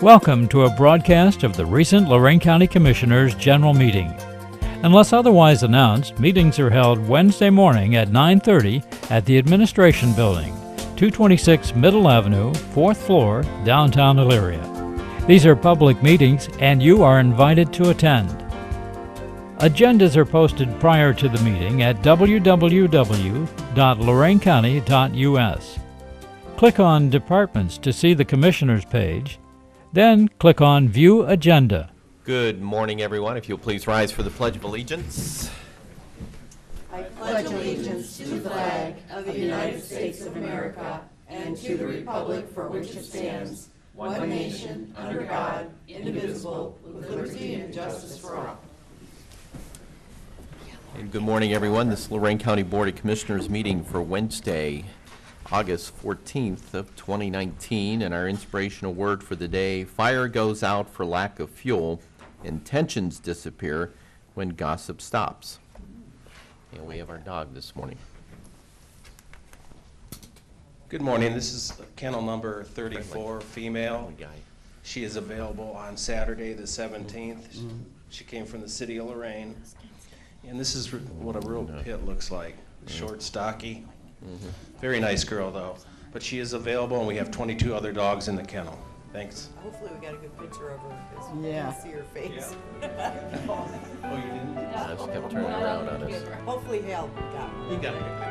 Welcome to a broadcast of the recent Lorain County Commissioners' General Meeting. Unless otherwise announced, meetings are held Wednesday morning at 9:30 at the Administration Building, 226 Middle Avenue, 4th floor, downtown Elyria. These are public meetings and you are invited to attend. Agendas are posted prior to the meeting at www.loraincounty.us. Click on Departments to see the Commissioners page, then click on View Agenda. Good morning, everyone. If you'll please rise for the Pledge of Allegiance. I pledge allegiance to the flag of the United States of America and to the republic for which it stands, one nation, under God, indivisible, with liberty and justice for all. And good morning, everyone. This is Lorain County Board of Commissioners meeting for Wednesday, August 14th of 2019, and our inspirational word for the day: fire goes out for lack of fuel, and tensions disappear when gossip stops. And we have our dog this morning. Good morning. This is kennel number 34, female. Guy. She is available on Saturday the 17th. She came from the city of Lorain. And this is what a real pit looks like. Short, stocky. Very nice girl, though. But she is available, and we have 22 other dogs in the kennel. Thanks. Hopefully we got a good picture of her because we Yeah. can see her face. Oh, you didn't? I just kept turning around on us. Hopefully Hal got her. You got it. Okay.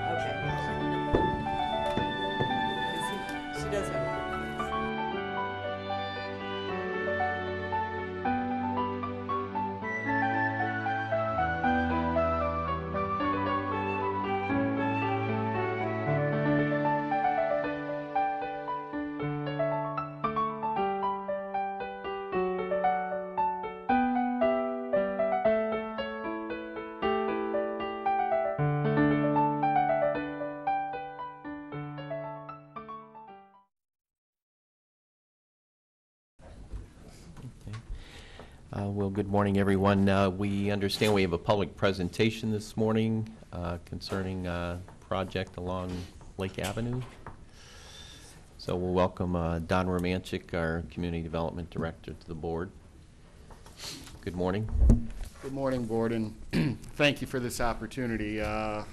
'Cause she does have a good face. Well, good morning, everyone. We understand we have a public presentation this morning concerning a project along Lake Avenue. So we'll welcome Don Romancak, our Community Development Director, to the board. Good morning. Good morning, Board, and thank you for this opportunity.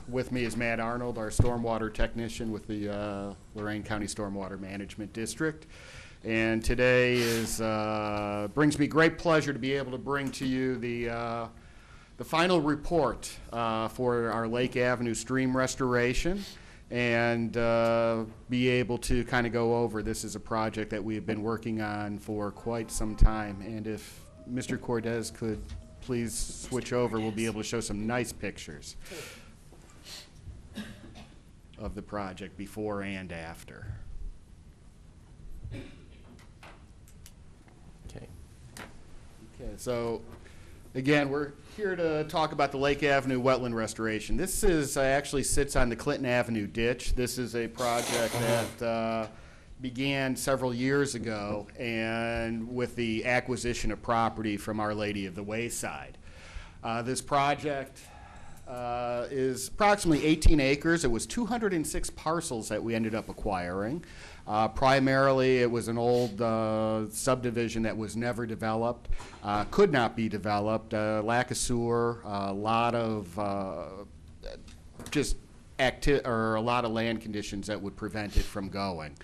With me is Matt Arnold, our stormwater technician with the Lorain County Stormwater Management District. And today brings me great pleasure to be able to bring to you the final report for our Lake Avenue stream restoration, and be able to kind of go over. This is a project that we have been working on for quite some time, and if Mr. Cordes could please switch over, we'll be able to show some nice pictures of the project before and after. Okay, so again, we're here to talk about the Lake Avenue wetland restoration. This is actually sits on the Clinton Avenue ditch. This is a project that began several years ago, and with the acquisition of property from Our Lady of the Wayside. This project is approximately 18 acres. It was 206 parcels that we ended up acquiring. Primarily, it was an old subdivision that was never developed, could not be developed, lack of sewer, a lot of a lot of land conditions that would prevent it from going.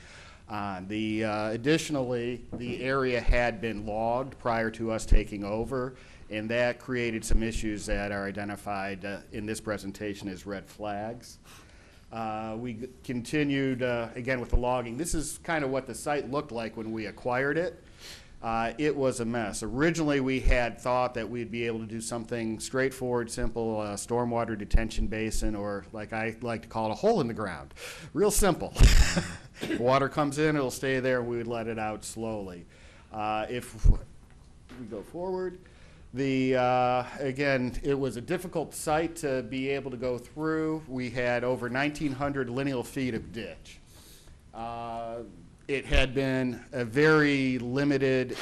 Additionally, the area had been logged prior to us taking over, and that created some issues that are identified in this presentation as red flags. We continued, again, with the logging. This is kind of what the site looked like when we acquired it. It was a mess. Originally, we had thought that we'd be able to do something straightforward, simple, stormwater detention basin, or like I like to call it, a hole in the ground. Real simple. Water comes in, it'll stay there, and we would let it out slowly. If we go forward, again, it was a difficult site to be able to go through. We had over 1,900 lineal feet of ditch. It had been a very limited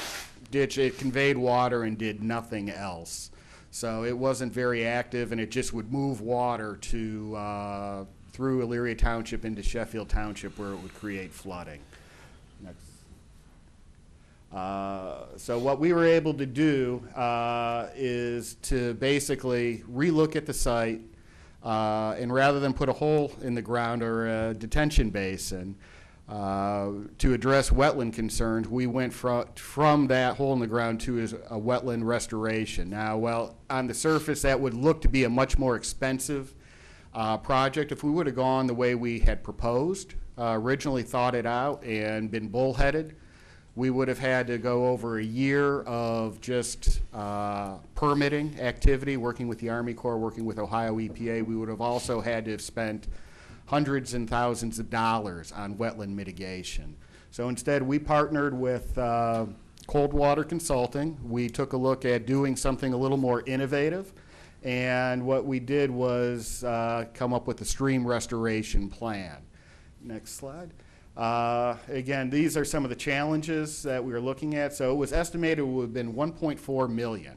ditch. It conveyed water and did nothing else. So it wasn't very active, and it just would move water to through Elyria Township into Sheffield Township, where it would create flooding. Next. So what we were able to do is to basically relook at the site, and rather than put a hole in the ground or a detention basin, to address wetland concerns, we went from that hole in the ground to a wetland restoration. Now, well, on the surface, that would look to be a much more expensive project. If we would have gone the way we had proposed, originally thought it out and been bullheaded, we would have had to go over a year of just permitting activity, working with the Army Corps, working with Ohio EPA. We would have also had to have spent hundreds and thousands of dollars on wetland mitigation. So instead, we partnered with Coldwater Consulting. We took a look at doing something a little more innovative, and what we did was come up with a stream restoration plan. Next slide. Again, these are some of the challenges that we were looking at. So it was estimated it would have been $1.4 million.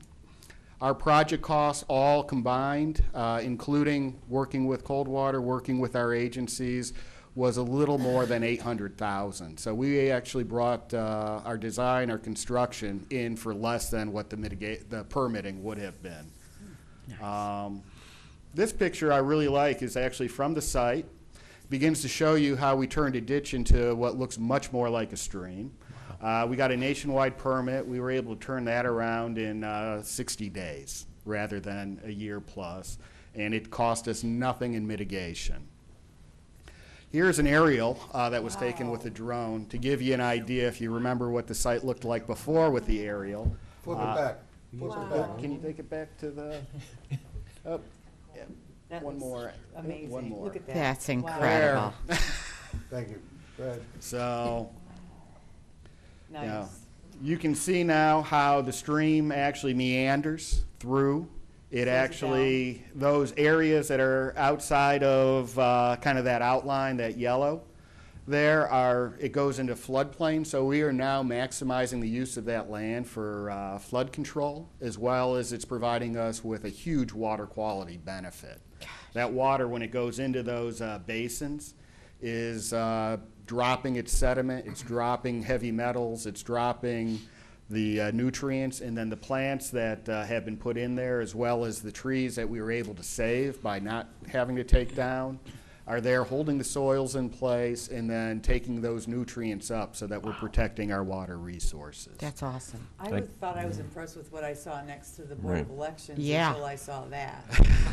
Our project costs all combined, including working with Coldwater, working with our agencies, was a little more than $800,000. So we actually brought our design, our construction in for less than what the permitting would have been. Nice. This picture I really like is actually from the site. Begins to show you how we turned a ditch into what looks much more like a stream. We got a nationwide permit. We were able to turn that around in 60 days rather than a year plus, and it cost us nothing in mitigation. Here's an aerial that was taken with a drone to give you an idea, if you remember what the site looked like before with the aerial. Flip it back. Flip it back. Can you take it back to the, oh, yeah. That One was more. amazing. One more. Look at that. That's Wow. incredible. Thank you. Go ahead. So, Nice. yeah, you can see now how the stream actually meanders through. It Slows it actually, those areas that are outside of kind of that outline, that yellow, there are, it goes into floodplain, so we are now maximizing the use of that land for flood control, as well as it's providing us with a huge water quality benefit. That water, when it goes into those basins, is dropping its sediment, it's dropping heavy metals, it's dropping the nutrients, and then the plants that have been put in there, as well as the trees that we were able to save by not having to take down, are there holding the soils in place and then taking those nutrients up so that we're protecting our water resources. That's awesome. I thought I was impressed with what I saw next to the Board of Elections Yeah. until I saw that.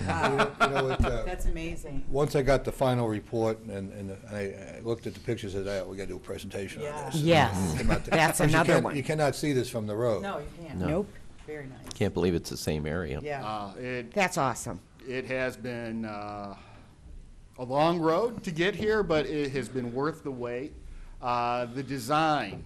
Wow. You know, That's amazing. once I got the final report and I looked at the pictures of that, we got to do a presentation Yeah. on this. Yes, Came out there. that's Of course, another you one. You cannot see this from the road. No, you can't. No. Nope. Very nice. Can't believe it's the same area. Yeah. That's awesome. It has been a long road to get here, but it has been worth the wait. The design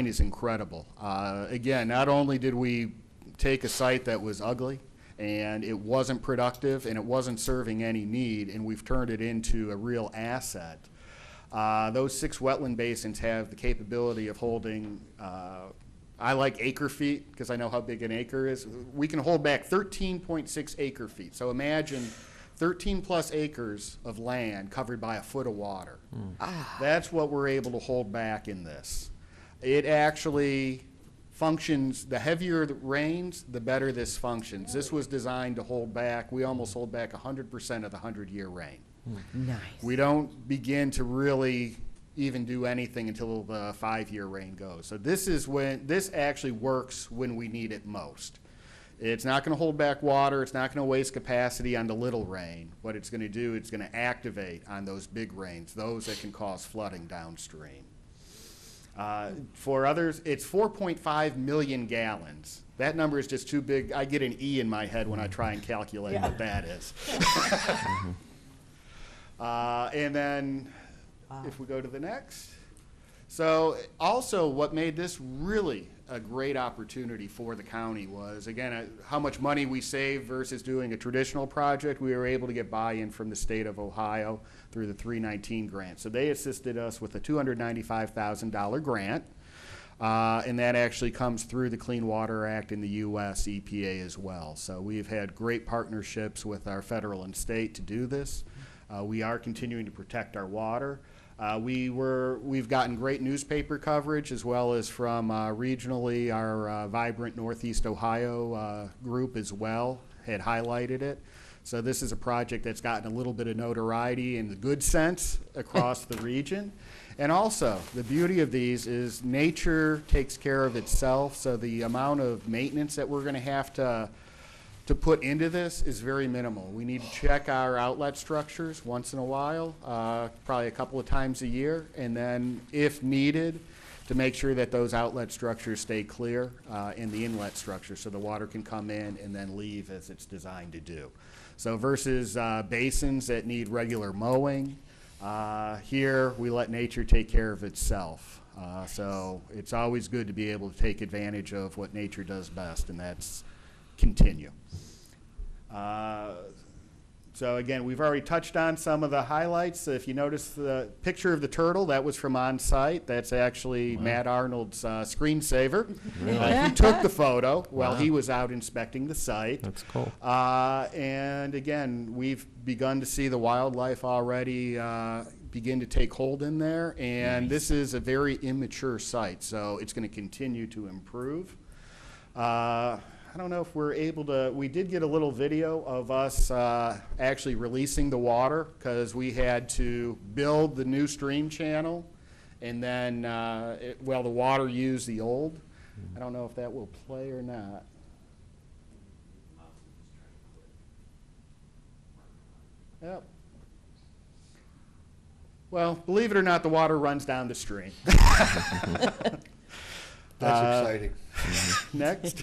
is incredible. Again, not only did we take a site that was ugly and it wasn't productive and it wasn't serving any need, and we've turned it into a real asset. Those 6 wetland basins have the capability of holding, I like acre feet because I know how big an acre is. We can hold back 13.6 acre feet. So imagine 13 plus acres of land covered by a foot of water. That's what we're able to hold back in this. It actually functions, the heavier the rains, the better this functions. This was designed to hold back, we almost hold back 100% of the 100-year rain. Nice. We don't begin to really even do anything until the 5-year rain goes. So this is when, this actually works when we need it most. It's not going to hold back water. It's not going to waste capacity on the little rain. What it's going to do, it's going to activate on those big rains, those that can cause flooding downstream. For others, it's 4.5 million gallons. That number is just too big. I get an E in my head when I try and calculate what that is. And then if we go to the next. So also what made this really a great opportunity for the county was, again, how much money we saved versus doing a traditional project. We were able to get buy-in from the state of Ohio through the 319 grant. So they assisted us with a $295,000 grant, and that actually comes through the Clean Water Act in the U.S. EPA as well. So we've had great partnerships with our federal and state to do this. We are continuing to protect our water. We've gotten great newspaper coverage as well as from regionally our Vibrant Northeast Ohio group as well had highlighted it. So this is a project that's gotten a little bit of notoriety in the good sense across the region. And also, the beauty of these is nature takes care of itself, so the amount of maintenance that we're going to have to put into this is very minimal. We need to check our outlet structures once in a while, probably a couple of times a year, and then if needed, to make sure that those outlet structures stay clear in the inlet structure so the water can come in and then leave as it's designed to do. So versus basins that need regular mowing, here we let nature take care of itself. So it's always good to be able to take advantage of what nature does best, and that's continue. So again, we've already touched on some of the highlights. If you notice the picture of the turtle, that was from on site. That's actually Matt Arnold's screensaver. Really? He took the photo while he was out inspecting the site. That's cool. And again, we've begun to see the wildlife already begin to take hold in there. And this is a very immature site, so it's going to continue to improve. I don't know if we're able to, we did get a little video of us actually releasing the water because we had to build the new stream channel and then, the water used the old. I don't know if that will play or not. Yep. Well, believe it or not, the water runs down the stream. That's exciting. Next.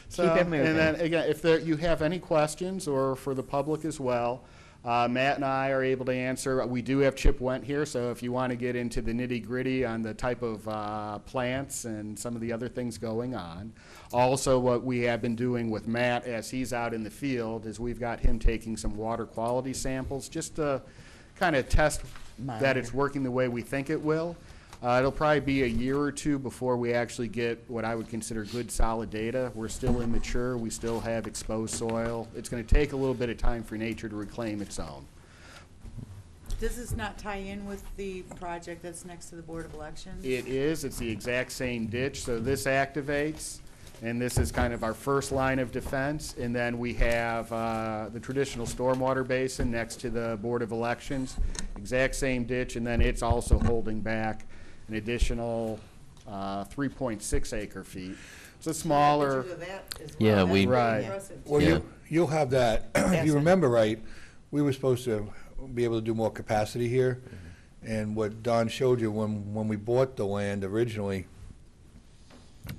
So, Keep it moving. and then again, if you have any questions, or for the public as well, Matt and I are able to answer. We do have Chip Wendt here, so if you want to get into the nitty-gritty on the type of plants and some of the other things going on. Also, what we have been doing with Matt as he's out in the field is we've got him taking some water quality samples just to kind of test that it's working the way we think it will. It'll probably be a year or two before we actually get what I would consider good solid data. We're still immature. We still have exposed soil. It's going to take a little bit of time for nature to reclaim its own. Does this not tie in with the project that's next to the Board of Elections? It is. It's the exact same ditch. So this activates, and this is kind of our first line of defense. And then we have the traditional stormwater basin next to the Board of Elections. Exact same ditch, and then it's also holding back an additional 3.6 acre feet. It's a smaller. Yeah, we- Right. Well, Yeah. you'll have that. If you remember right, we were supposed to be able to do more capacity here. And what Don showed you, when we bought the land originally,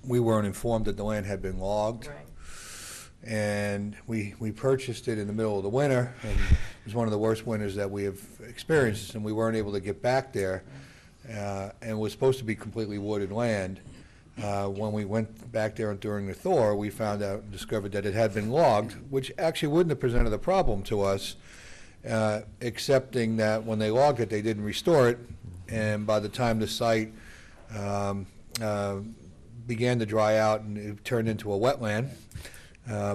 we weren't informed that the land had been logged. Right. And we purchased it in the middle of the winter, and it was one of the worst winters that we have experienced, and we weren't able to get back there. And it was supposed to be completely wooded land. When we went back there during the thaw, we found out and discovered that it had been logged, which actually wouldn't have presented a problem to us, excepting that when they logged it, they didn't restore it, and by the time the site began to dry out, and it turned into a wetland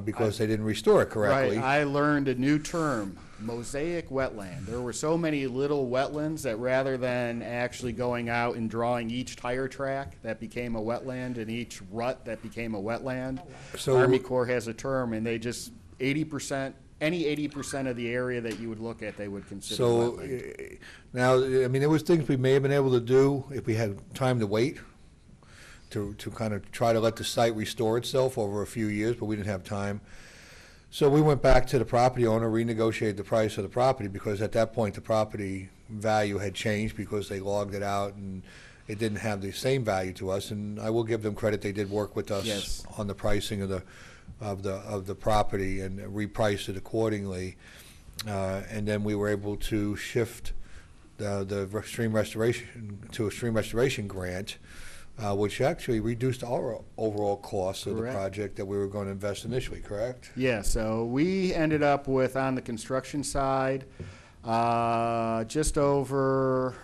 because they didn't restore it correctly. Right. I learned a new term, mosaic wetland. There were so many little wetlands that rather than actually going out and drawing each tire track, that became a wetland, and each rut that became a wetland. So- Army Corps has a term, and they just 80%, any 80% of the area that you would look at, they would consider So wetland. now, I mean, there was things we may have been able to do if we had time to wait, to kind of try to let the site restore itself over a few years, but we didn't have time. So we went back to the property owner, renegotiated the price of the property, because at that point the property value had changed because they logged it out and it didn't have the same value to us. And I will give them credit; they did work with us Yes. on the pricing of the property and repriced it accordingly. And then we were able to shift the stream restoration to a stream restoration grant, which actually reduced our overall cost of Correct. the project that we were going to invest initially, correct? Yeah, so we ended up with, on the construction side, just over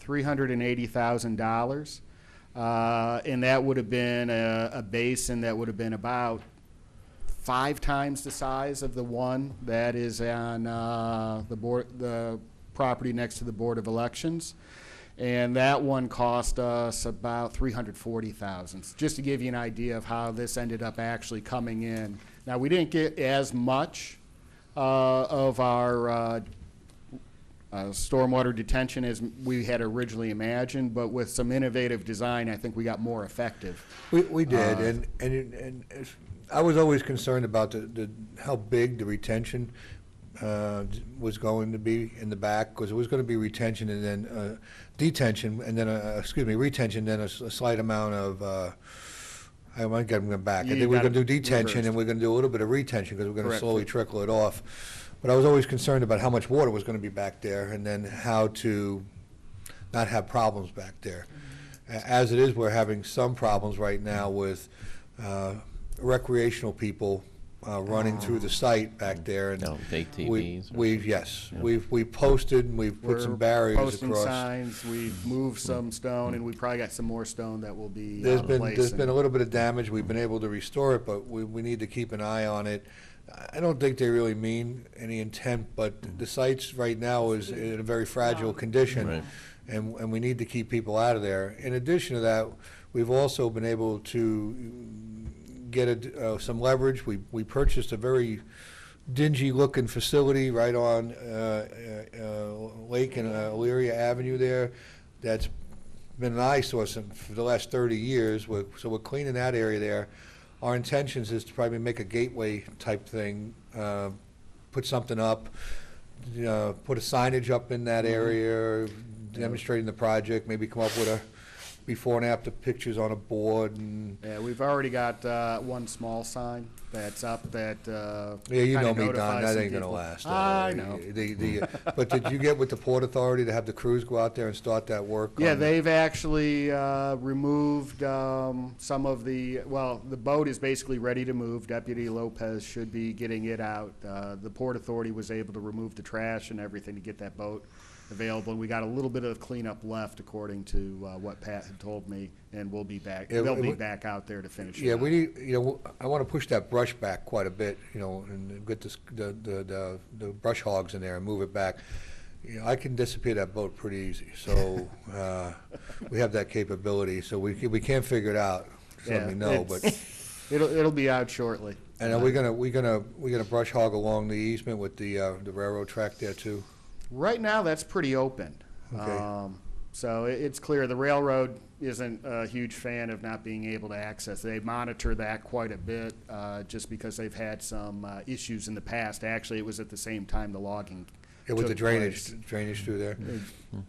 $380,000. And that would have been a basin that would have been about 5 times the size of the one that is on the property next to the Board of Elections. And that one cost us about $340,000, just to give you an idea of how this ended up actually coming in. Now, we didn't get as much of our stormwater detention as we had originally imagined, but with some innovative design, I think we got more effective. We did, and I was always concerned about how big the retention was going to be in the back, because it was going to be retention and then detention, and then retention, then a slight amount of. I might get them back. I think we're going to do detention reversed. and we're going to do a little bit of retention because we're going to Correct. slowly trickle it off. But I was always concerned about how much water was going to be back there and then how to not have problems back there. As it is, we're having some problems right now with recreational people running through the site back there. And No, ATVs. we've posted and we've put some barriers posting across. signs, we've moved some stone, and we probably got some more stone that will be There's placed. been a little bit of damage. We've been able to restore it, but we need to keep an eye on it. I don't think they really mean any intent, but the site's right now is in a very fragile condition, Right. and we need to keep people out of there. In addition to that, we've also been able to get some leverage. We purchased a very dingy-looking facility right on Lake and Elyria Avenue there that's been an eyesore for the last 30 years. So we're cleaning that area there. Our intentions is to probably make a gateway type thing, put something up, put a signage up in that area, demonstrating the project, maybe come up with a before and after pictures on a board. And Yeah, we've already got one small sign that's up that yeah, you know kinda me, Don, notifies that some ain't gonna people. last. I know. But did you get with the Port Authority to have the crews go out there and start that work? Yeah, on- they've actually removed some of the boat is basically ready to move. Deputy Lopez should be getting it out. The Port Authority was able to remove the trash and everything to get that boat available. And we got a little bit of cleanup left, according to what Pat had told me, and we'll be back. Yeah, They'll be back out there to finish Yeah, it we up. need, I want to push that brush back quite a bit, and get the brush hogs in there and move it back. I can disappear that boat pretty easy, so we have that capability. So we can't figure it out, just let Yeah, me know. But It'll be out shortly. and are we gonna brush hog along the easement with the railroad track there too? Right now, that's pretty open. Okay. So it's clear the railroad isn't a huge fan of not being able to access. They monitor that quite a bit, just because they've had some issues in the past. Actually, it was at the same time the logging Yeah, with the took place. drainage through there.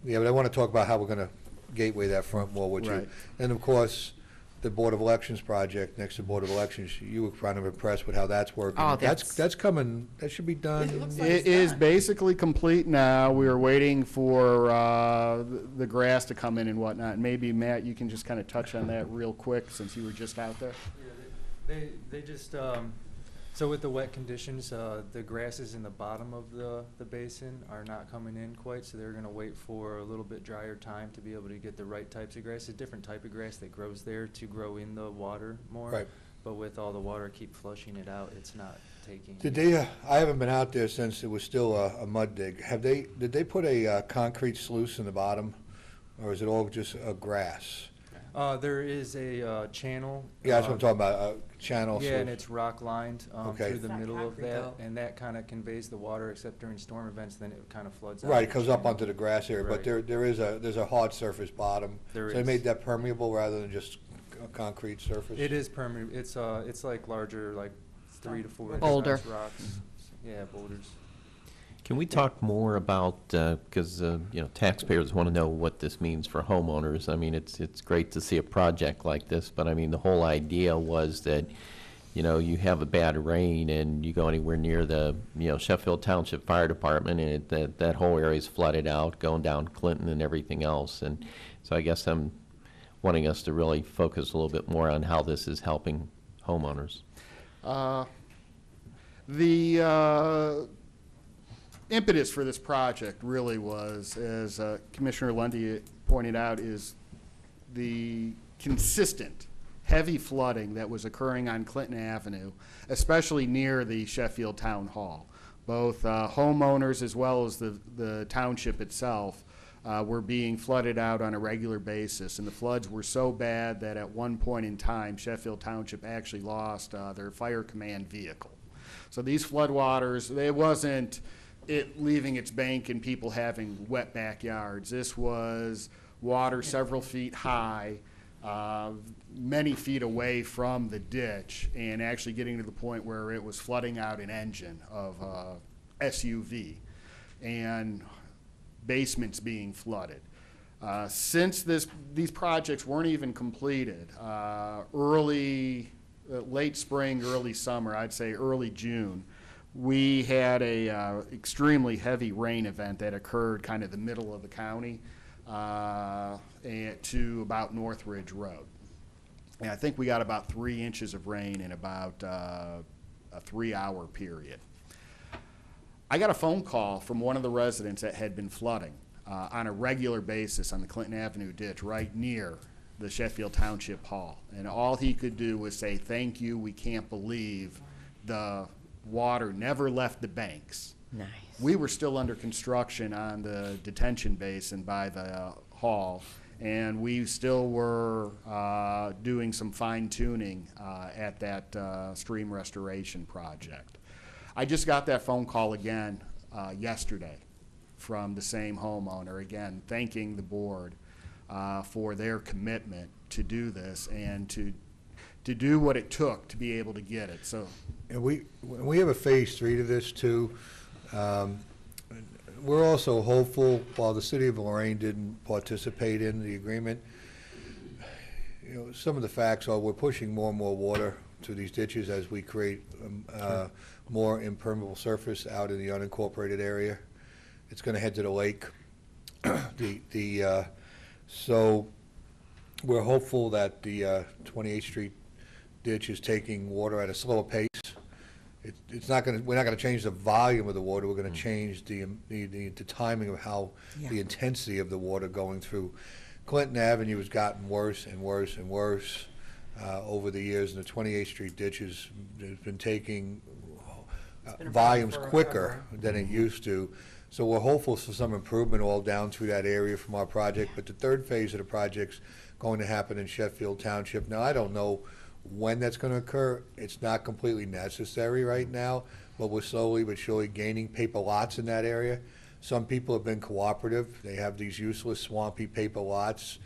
Yeah, but I want to talk about how we're gonna gateway that front wall with you. Right. And of course, the Board of Elections project, next to Board of Elections, you were kind of impressed with how that's working. Oh, That's coming, that should be done. It is basically complete now. We are waiting for the grass to come in and whatnot. And maybe, Matt, you can just kind of touch on that real quick, since you were just out there. Yeah, they just, so with the wet conditions, the grasses in the bottom of the basin are not coming in quite, so they're gonna wait for a little bit drier time to be able to get the right types of grass. A different type of grass that grows there to grow in the water more. Right. But with all the water keep flushing it out, it's not taking. Did they, I haven't been out there since it was still a mud dig. Did they put a concrete sluice in the bottom, or is it all just grass? There is a channel. Yeah, that's what I'm talking about, channel sluice. Yeah, and it's rock lined Okay. through the It's not middle of concrete, that, though. and that kind of conveys the water, except during storm events, then it kind of floods out. Right, it the comes up channel. onto the grass area, but Right. there's a hard surface bottom. There So they is. made that permeable rather than just a concrete surface? It is permanent. It's like larger, like 3 to 4 inch Boulder. size rocks. Yeah, boulders. Can we talk more about, because, taxpayers want to know what this means for homeowners. I mean, it's great to see a project like this, but I mean, the whole idea was that, you have a bad rain and you go anywhere near the, Sheffield Township Fire Department, and that whole area is flooded out, going down Clinton and everything else. And so I guess I'm wanting us to really focus a little bit more on how this is helping homeowners. The impetus for this project really was, as Commissioner Lundy pointed out, is the consistent heavy flooding that was occurring on Clinton Avenue, especially near the Sheffield Town Hall. Both homeowners as well as the township itself were being flooded out on a regular basis. And the floods were so bad that at one point in time, Sheffield Township actually lost their fire command vehicle. So these floodwaters, it wasn't it leaving its bank and people having wet backyards. This was water several feet high, many feet away from the ditch, and actually getting to the point where it was flooding out an engine of SUV and basements being flooded. Since these projects weren't even completed, late spring, early summer, I'd say early June, we had a extremely heavy rain event that occurred kind of the middle of the county to about Northridge Road. And I think we got about 3 inches of rain in about a 3-hour period. I got a phone call from one of the residents that had been flooding on a regular basis on the Clinton Avenue ditch right near the Sheffield Township Hall. And all he could do was say, "Thank you, we can't believe the water never left the banks." Nice. We were still under construction on the detention basin by the hall, and we still were doing some fine tuning at that stream restoration project. I just got that phone call again yesterday from the same homeowner, again thanking the board for their commitment to do this and to do what it took to be able to get it. So, And we have a phase 3 to this too. We're also hopeful, while the city of Lorain didn't participate in the agreement, some of the facts are we're pushing more and more water to these ditches as we create more impermeable surface out in the unincorporated area. It's going to head to the lake. So we're hopeful that the 28th Street ditch is taking water at a slower pace. It's not going to. We're not going to change the volume of the water. We're going to change the timing of how the intensity of the water going through. Clinton Avenue has gotten worse and worse and worse over the years, and the 28th Street ditch has been taking volumes quicker than it used to. So we're hopeful for some improvement all down through that area from our project. But the third phase of the project's going to happen in Sheffield Township. Now, I don't know when that's going to occur. It's not completely necessary right now, but we're slowly but surely gaining paper lots in that area. Some people have been cooperative. They have these useless, swampy paper lots.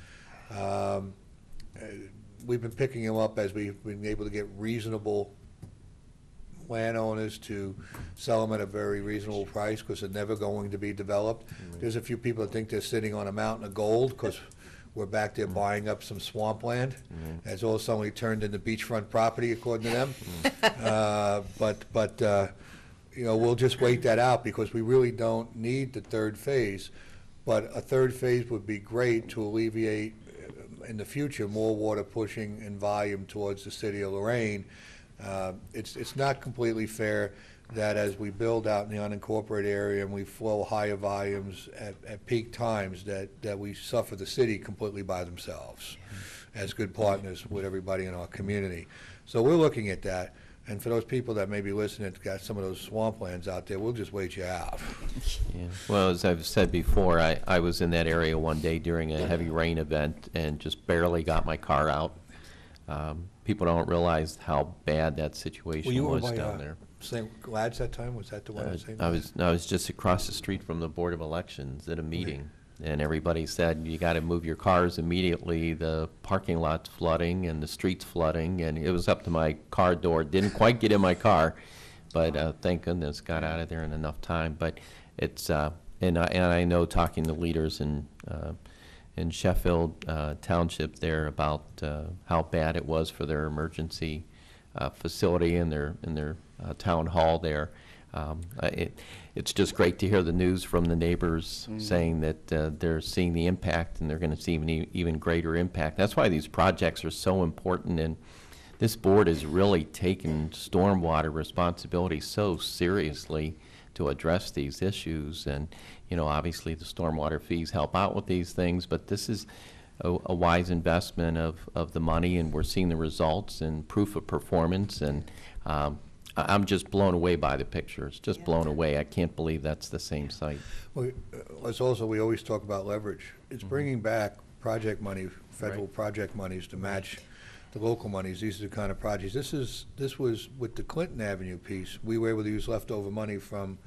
We've been picking them up as we've been able to get reasonable landowners to sell them at a very reasonable price because they're never going to be developed. There's a few people that think they're sitting on a mountain of gold because we're back there buying up some swampland. That's all suddenly turned into beachfront property, according to them. But we'll just wait that out because we really don't need the third phase. But a third phase would be great to alleviate in the future more water pushing in volume towards the city of Lorain. It's not completely fair that as we build out in the unincorporated area and we flow higher volumes at peak times that we suffer the city completely by themselves as good partners with everybody in our community. So we're looking at that. And for those people that may be listening that got some of those swamplands out there, we'll just wait you out. Yeah. Well, as I've said before, I was in that area one day during a heavy rain event and just barely got my car out. People don't realize how bad that situation was down there. St. Glad's that time? Was that the one? I was just across the street from the Board of Elections at a meeting, and everybody said, you got to move your cars immediately. The parking lot's flooding and the street's flooding, and it was up to my car door. Didn't quite get in my car, but thank goodness got out of there in enough time. But it's and I know talking to leaders in Sheffield Township there about how bad it was for their emergency facility and their town hall there. It's just great to hear the news from the neighbors saying that they're seeing the impact and they're going to see even greater impact. That's why these projects are so important, and this board has really taken stormwater responsibility so seriously to address these issues. And obviously the stormwater fees help out with these things, but this is a wise investment of the money, and we're seeing the results and proof of performance. And I'm just blown away by the pictures, just blown away. I can't believe that's the same site. Well, it's also, we always talk about leverage. It's bringing back project money, federal Right. project monies to match the local monies. These are the kind of projects. This was with the Clinton Avenue piece. We were able to use leftover money from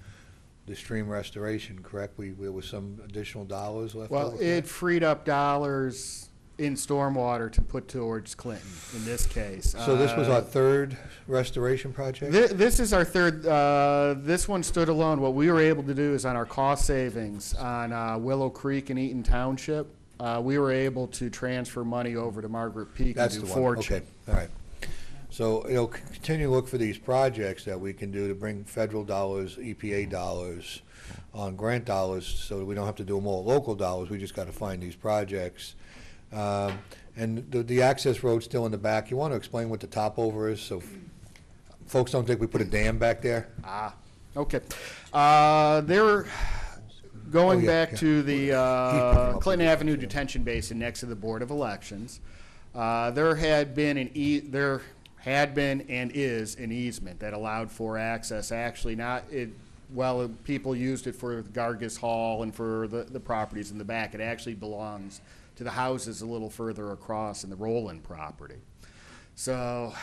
the stream restoration, correct? There was some additional dollars left Well, over? it freed up dollars in stormwater to put towards Clinton in this case. So this was our third restoration project? This is our third. This one stood alone. What we were able to do is on our cost savings on Willow Creek in Eaton Township, we were able to transfer money over to Margaret Peak That's and the do one, Fortune. okay, all right. So, continue to look for these projects that we can do to bring federal dollars, EPA dollars, on grant dollars, so that we don't have to do them all local dollars, we just gotta find these projects. And the access road's still in the back, you wanna explain what the top over is, so folks don't think we put a dam back there? Okay. They're going Oh, yeah, back yeah. to Keep picking the up Clinton with Avenue these, yeah. detention basin next to the Board of Elections. There had been and is an easement that allowed for access, actually people used it for Gargis Hall and for the properties in the back. It actually belongs to the houses a little further across in the Roland property. So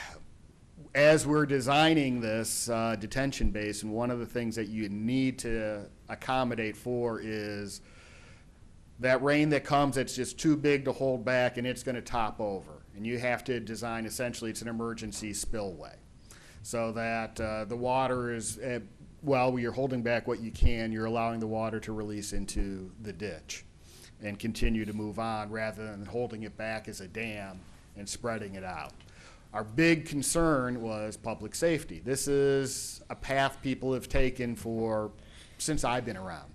as we're designing this detention basin, one of the things that you need to accommodate for is that rain that comes that's just too big to hold back and it's going to top over. And you have to design, essentially, it's an emergency spillway. So that the water is, you're holding back what you can, you're allowing the water to release into the ditch and continue to move on rather than holding it back as a dam and spreading it out. Our big concern was public safety. This is a path people have taken since I've been around.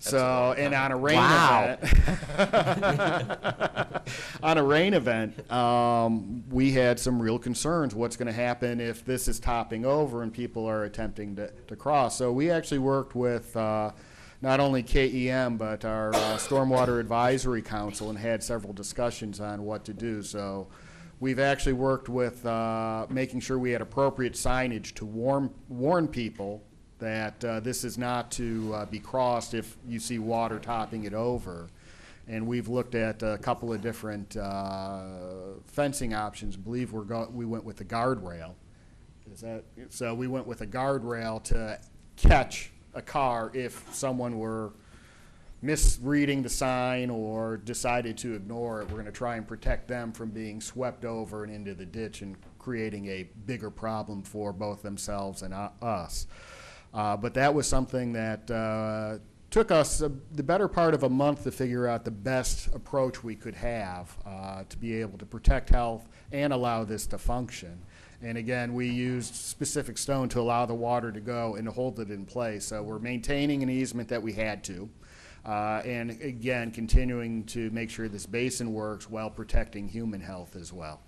So, and on a rain event, we had some real concerns. What's going to happen if this is topping over and people are attempting to cross? So we actually worked with not only KEM, but our Stormwater Advisory Council and had several discussions on what to do. So we've actually worked with making sure we had appropriate signage to warn people that this is not to be crossed if you see water topping it over. And we've looked at a couple of different fencing options. I believe we went with the guardrail. So we went with a guardrail to catch a car if someone were misreading the sign or decided to ignore it. We're going to try and protect them from being swept over and into the ditch and creating a bigger problem for both themselves and us. But that was something that took us the better part of a month to figure out the best approach we could have to be able to protect health and allow this to function. And again, we used specific stone to allow the water to go and to hold it in place. So we're maintaining an easement that we had to. And again, continuing to make sure this basin works while protecting human health as well.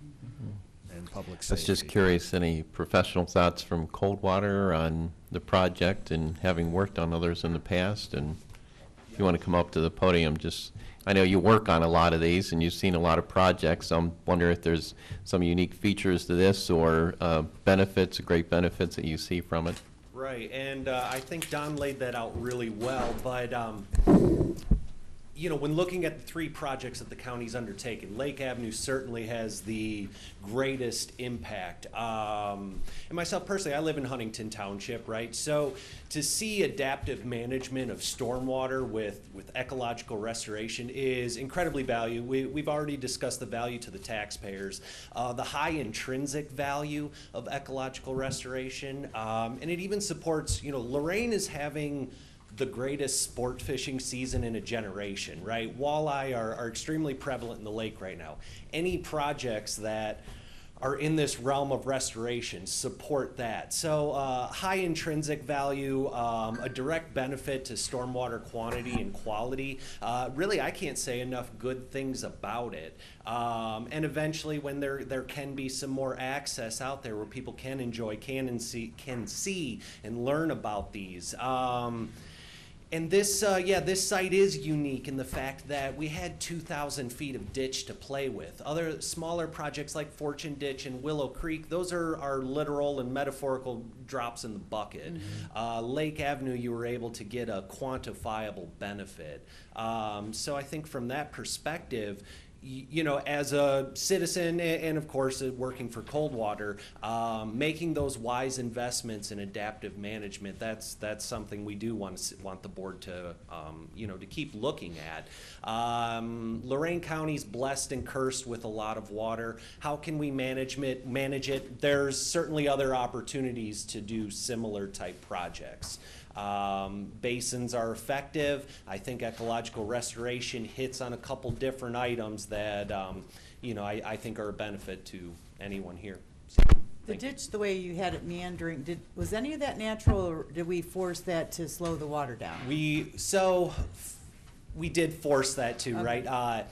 And public I safety. was just curious, any professional thoughts from Coldwater on the project and having worked on others in the past? And if you want to come up to the podium, I know you work on a lot of these and you've seen a lot of projects. So I'm wondering if there's some unique features to this or great benefits that you see from it. Right, and I think Don laid that out really well, but when looking at the three projects that the county's undertaken, Lake Avenue certainly has the greatest impact. And myself personally, I live in Huntington Township, right? So to see adaptive management of stormwater with ecological restoration is incredibly valuable. We've already discussed the value to the taxpayers, the high intrinsic value of ecological restoration, and it even supports, Lorain is having the greatest sport fishing season in a generation, right? Walleye are extremely prevalent in the lake right now. Any projects that are in this realm of restoration support that. So high intrinsic value, a direct benefit to stormwater quantity and quality. Really, I can't say enough good things about it. And eventually, when there can be some more access out there where people can enjoy, can see and learn about these. And this, yeah, this site is unique in the fact that we had 2,000 feet of ditch to play with. Other smaller projects like Fortune Ditch and Willow Creek, those are literal and metaphorical drops in the bucket. Lake Avenue, you were able to get a quantifiable benefit. So I think from that perspective, you know, as a citizen and of course working for Coldwater, making those wise investments in adaptive management, that's something we do want the board to, you know, to keep looking at. Lorain County's blessed and cursed with a lot of water. How can we manage it? There's certainly other opportunities to do similar type projects. Basins are effective. I think ecological restoration hits on a couple different items that, you know, I think are a benefit to anyone here. So, The ditch, the way you had it meandering, was any of that natural, or did we force that to slow the water down? We did force that too, Okay. right?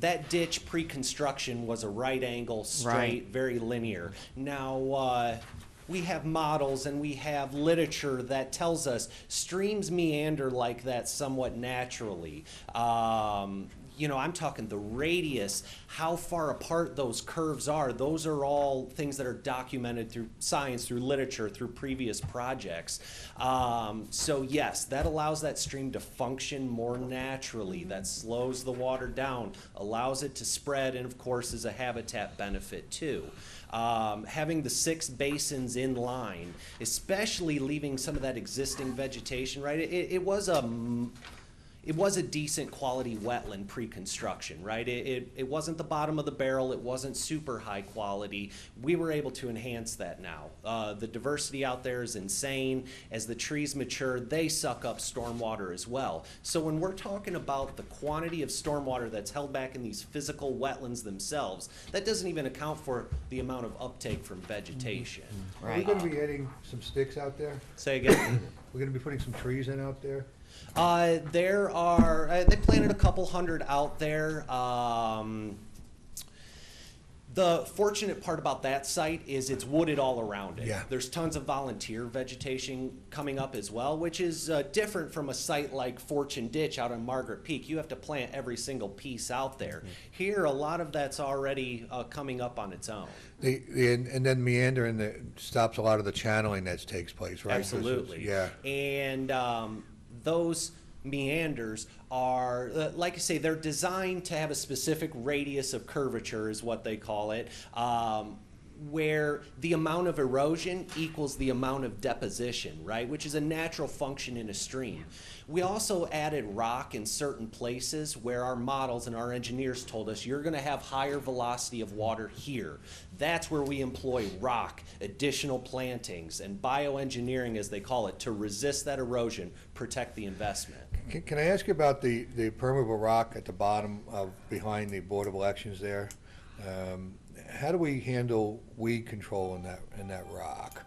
That ditch pre-construction was a right angle, straight, Right. very linear. Now, we have models and we have literature that tells us streams meander like that somewhat naturally. You know, I'm talking the radius, how far apart those curves are. Those are all things that are documented through science, through literature, through previous projects. So yes, that allows that stream to function more naturally. That slows the water down, allows it to spread, and of course is a habitat benefit too. Having the 6 basins in line, especially leaving some of that existing vegetation, right? It was a decent quality wetland pre-construction, right? It wasn't the bottom of the barrel, it wasn't super high quality. We were able to enhance that now. The diversity out there is insane. As the trees mature, they suck up stormwater as well. So when we're talking about the quantity of stormwater that's held back in these physical wetlands themselves, that doesn't even account for the amount of uptake from vegetation. Are we going to be adding some sticks out there? Say again? We're going to be putting some trees in out there? There are, they planted a couple hundred out there. The fortunate part about that site is it's wooded all around it. Yeah. There's tons of volunteer vegetation coming up as well, which is different from a site like Fortune Ditch out on Margaret Peak. You have to plant every single piece out there. Here, a lot of that's already coming up on its own. And then meandering stops a lot of the channeling that takes place, right? Absolutely. Yeah. And those meanders are, like I say, they're designed to have a specific radius of curvature is what they call it, where the amount of erosion equals the amount of deposition, right, which is a natural function in a stream. We also added rock in certain places where our models and our engineers told us you're going to have higher velocity of water here. That's where we employ rock, additional plantings, and bioengineering, as they call it, to resist that erosion, protect the investment. Can I ask you about the permeable rock at the bottom of behind the Board of Elections there? How do we handle weed control in that rock?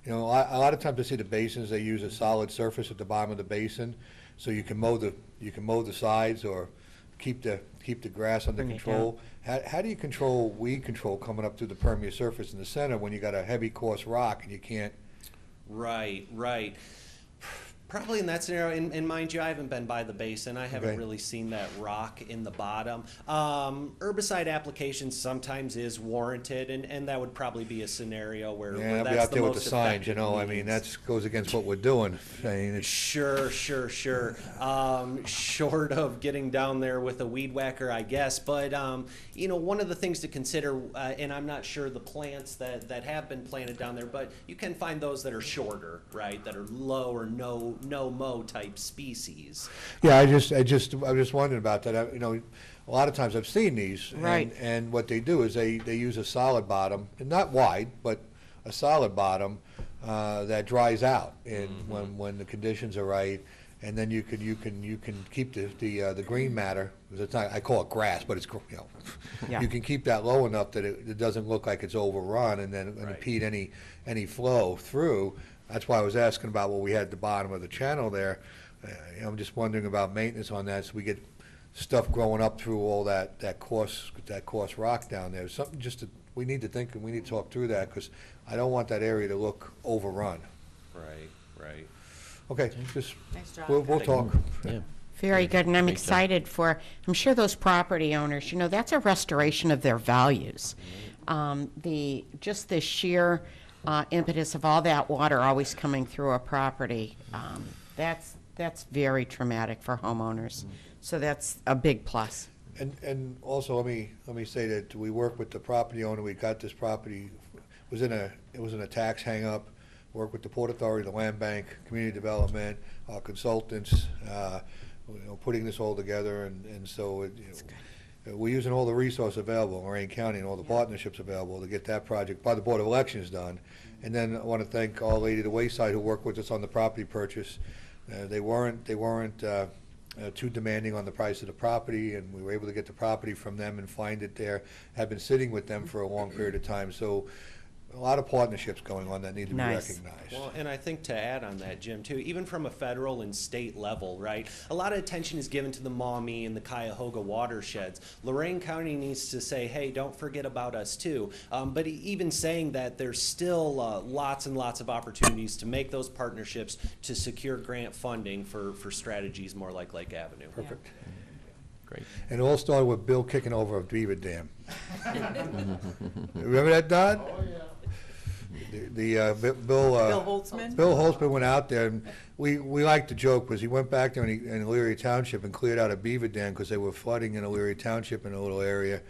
You know, a lot of times I see the basins, they use a solid surface at the bottom of the basin, so you can mow the sides or keep the grass under control. How do you control weed control coming up through the permeable surface in the center when you got a heavy coarse rock and you can't? Right. Probably in that scenario, and mind you, I haven't been by the basin. I haven't really seen that rock in the bottom. Herbicide application sometimes is warranted, and that would probably be a scenario where, Yeah, where I'll that's be out there with the most signs, you effective know, I mean, means. that goes against what we're doing. I mean, it's, Sure. Short of getting down there with a weed whacker, I guess. But, you know, one of the things to consider, and I'm not sure the plants that have been planted down there, but you can find those that are shorter, right, that are low or no mow type species. yeah, I was just wondering about that. You know, a lot of times I've seen these, Right. and what they do is they use a solid bottom, and not wide, but a solid bottom that dries out, and when the conditions are right, and then you can keep the green matter. It's not, I call it grass, but it's, you know, Yeah. you can keep that low enough that it doesn't look like it's overrun, and then Right. impede any flow through. That's why I was asking about what we had at the bottom of the channel there. I'm just wondering about maintenance on that, so we get stuff growing up through all that coarse rock down there. Something we need to think, and we need to talk through that, because I don't want that area to look overrun. Right. Okay, just, Nice job. we'll talk. Yeah. Very good, and I'm Great job. excited for, I'm sure those property owners, that's a restoration of their values. Just the sheer impetus of all that water always coming through a property, that's very traumatic for homeowners. So that's a big plus. And also, let me say that we work with the property owner. We got this property, it was in a tax hang-up. Work with the Port Authority, the Land Bank, Community Development, consultants, putting this all together, and so we're using all the resources available in Lorain County and all the partnerships available to get that project by the Board of Elections done. And then I want to thank Our Lady of the Wayside who worked with us on the property purchase. They weren't too demanding on the price of the property, and we were able to get the property from them and find it there. Have been sitting with them for a long period of time. So a lot of partnerships going on that need to be recognized. Well, and I think to add on that, Jim, too, even from a federal and state level, right, a lot of attention is given to the Maumee and the Cuyahoga watersheds. Lorain County needs to say, hey, don't forget about us, too. But even saying that, there's still lots and lots of opportunities to make those partnerships to secure grant funding for strategies more like Lake Avenue. Perfect. Great. And it all started with Bill kicking over a beaver dam. Remember that, Don? Oh, yeah. Bill Holtzman? Bill Holtzman went out there, and we like to joke because he went back there in Elyria Township and cleared out a beaver dam because they were flooding in Elyria Township in a little area.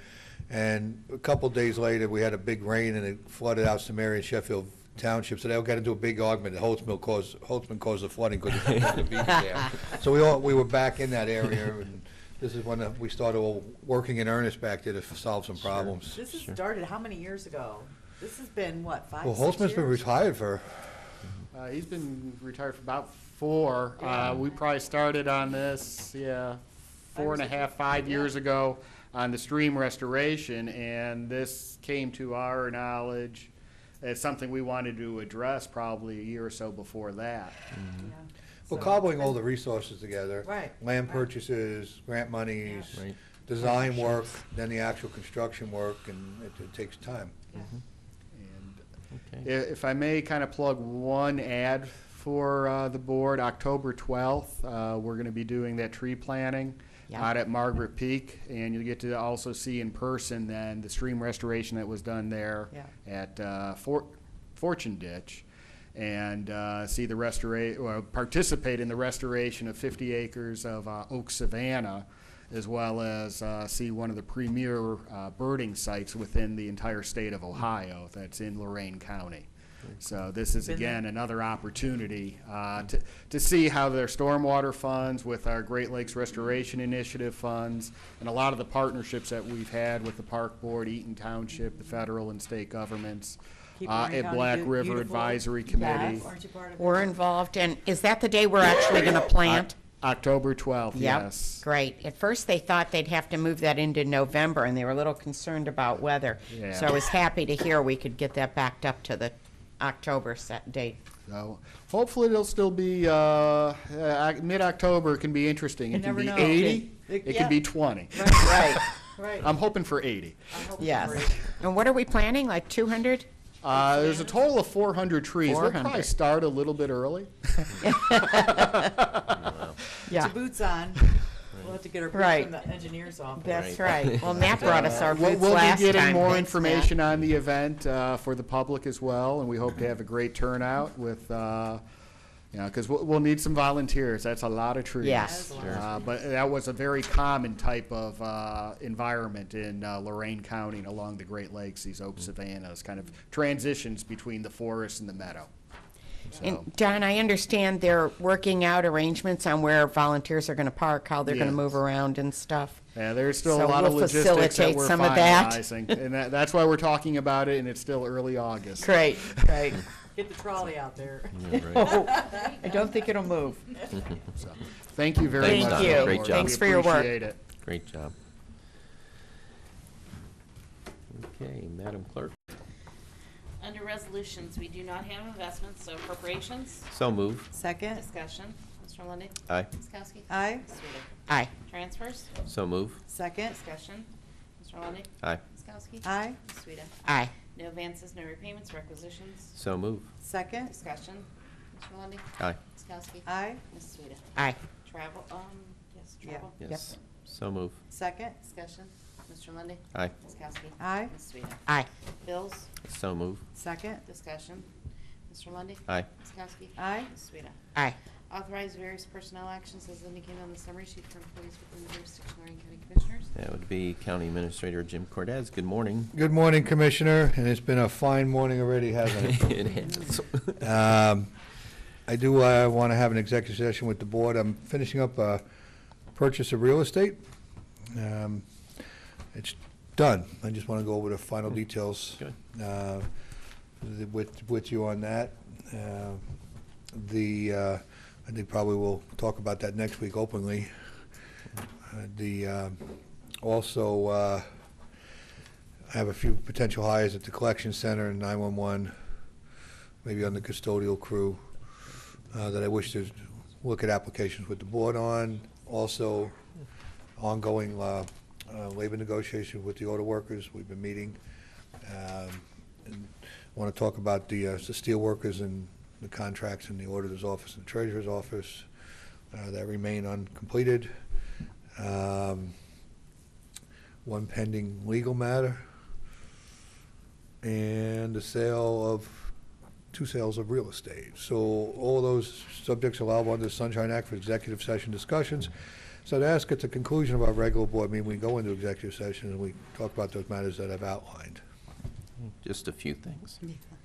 And a couple days later, we had a big rain, and it flooded out some area in Sheffield Township. So they all got into a big argument that Holtzman caused the flooding because of the beaver dam. So we were back in that area, and this is when we started all working in earnest back there to solve some problems. This has started how many years ago? This has been, what, 5, Well, 6 years? Holtzman's been retired for, He's been retired for about 4. We probably started on this, 4.5, 5 years ago on the stream restoration, and this came to our knowledge as something we wanted to address probably a year or so before that. Yeah. well, So- cobbling all the resources together. Right. Land purchases, grant monies, Right. design work, then the actual construction work, and it takes time. Yeah. And Okay. if I may kind of plug one ad for the board, October 12th, we're going to be doing that tree planting Yeah. out at Margaret Peak, and you'll get to also see in person then the stream restoration that was done there Yeah. at Fortune Ditch, and see the participate in the restoration of 50 acres of oak savanna, as well as see one of the premier birding sites within the entire state of Ohio that's in Lorain County. So this is, Been there? again, another opportunity to see how their stormwater funds with our Great Lakes Restoration Initiative funds and a lot of the partnerships that we've had with the Park Board, Eaton Township, the federal and state governments, Keep Lorain at County Black River beautiful. Advisory Committee. Yes. Aren't you part of it? We're involved, and is that the day we're actually going to plant? October 12th, Yep, yes. great. At first, they thought they'd have to move that into November, and they were a little concerned about weather. Yeah. So I was happy to hear we could get that backed up to the October set date. So hopefully it'll still be, mid-October can be interesting. You It can never be know. 80, It- it yeah. can be 20. Right, Right. I'm hoping for 80. I'm hoping yes. for it. And what are we planting, like 200? There's a total of 400 trees. We'll 400. probably start a little bit early. Yeah, To boots on. We'll have to get our boots Right. from the engineer's office. that's right. Well, Matt brought us our We'll boots be last getting time. more Thanks, Matt. information on the event for the public as well, and we hope to have a great turnout with, because we'll need some volunteers. That's a lot of trees. Yes. But that was a very common type of environment in Lorain County and along the Great Lakes, these oak savannas, kind of transitions between the forest and the meadow. So, And Don, I understand they're working out arrangements on where volunteers are going to park, how they're going to Yes. move around and stuff. yeah, there's still a So lot of we'll logistics that facilitate we're some of that. finalizing. And that's why we're talking about it, and it's still early August. Great, great. Get the trolley out there. Yeah, right. Oh, I don't think it'll move. So, thank you very Thanks, much. Don. you. Great job. Thanks for your work. Appreciate it. Great job. Okay, Madam Clerk. Under resolutions, we do not have investments, so appropriations, So move. Second. discussion. Mr. Lundy, Aye. Ms. Kowski. Aye. Ms. Sweda. Aye. Transfers, So move. Second. discussion. Mr. Lundy, Aye. Ms. Kowski. Aye. Ms. Sweda. Aye. No advances, no repayments, requisitions, Mm-hmm. So move. Second. discussion. Mr. Lundy, Aye. Ms. Kowski. Aye. Ms. Sweda. Aye. Travel, yes, travel. Yes. So move. Second. Discussion. Mr. Lundy, Aye. Ms. Kowski. Aye. Ms. Sweda. Aye. Bills, So move. Second. discussion. Mr. Lundy, Aye. Ms. Kowski. Aye. Ms. Sweda. Aye. Authorize various personnel actions as indicated on the summary sheet for employees within the jurisdiction of Lorain County Commissioners. That would be County Administrator Jim Cordez. Good morning. Good morning, Commissioner, and it's been a fine morning already, hasn't it? It has. I do want to have an executive session with the board. I'm finishing up a purchase of real estate. It's done. I just want to go over the final details Good. with you on that. I think probably we'll talk about that next week openly. Also, I have a few potential hires at the collection center and 911, maybe on the custodial crew, that I wish to look at applications with the board on. Also, ongoing labor negotiations with the auto workers. We've been meeting. And want to talk about the steel workers and the contracts in the auditor's office and treasurer's office that remain uncompleted. One pending legal matter, and the sale of 2 sales of real estate. So all those subjects allowable under the Sunshine Act for executive session discussions. So I'd ask at the conclusion of our regular board meeting, we go into executive session and we talk about those matters that I've outlined. Just a few things.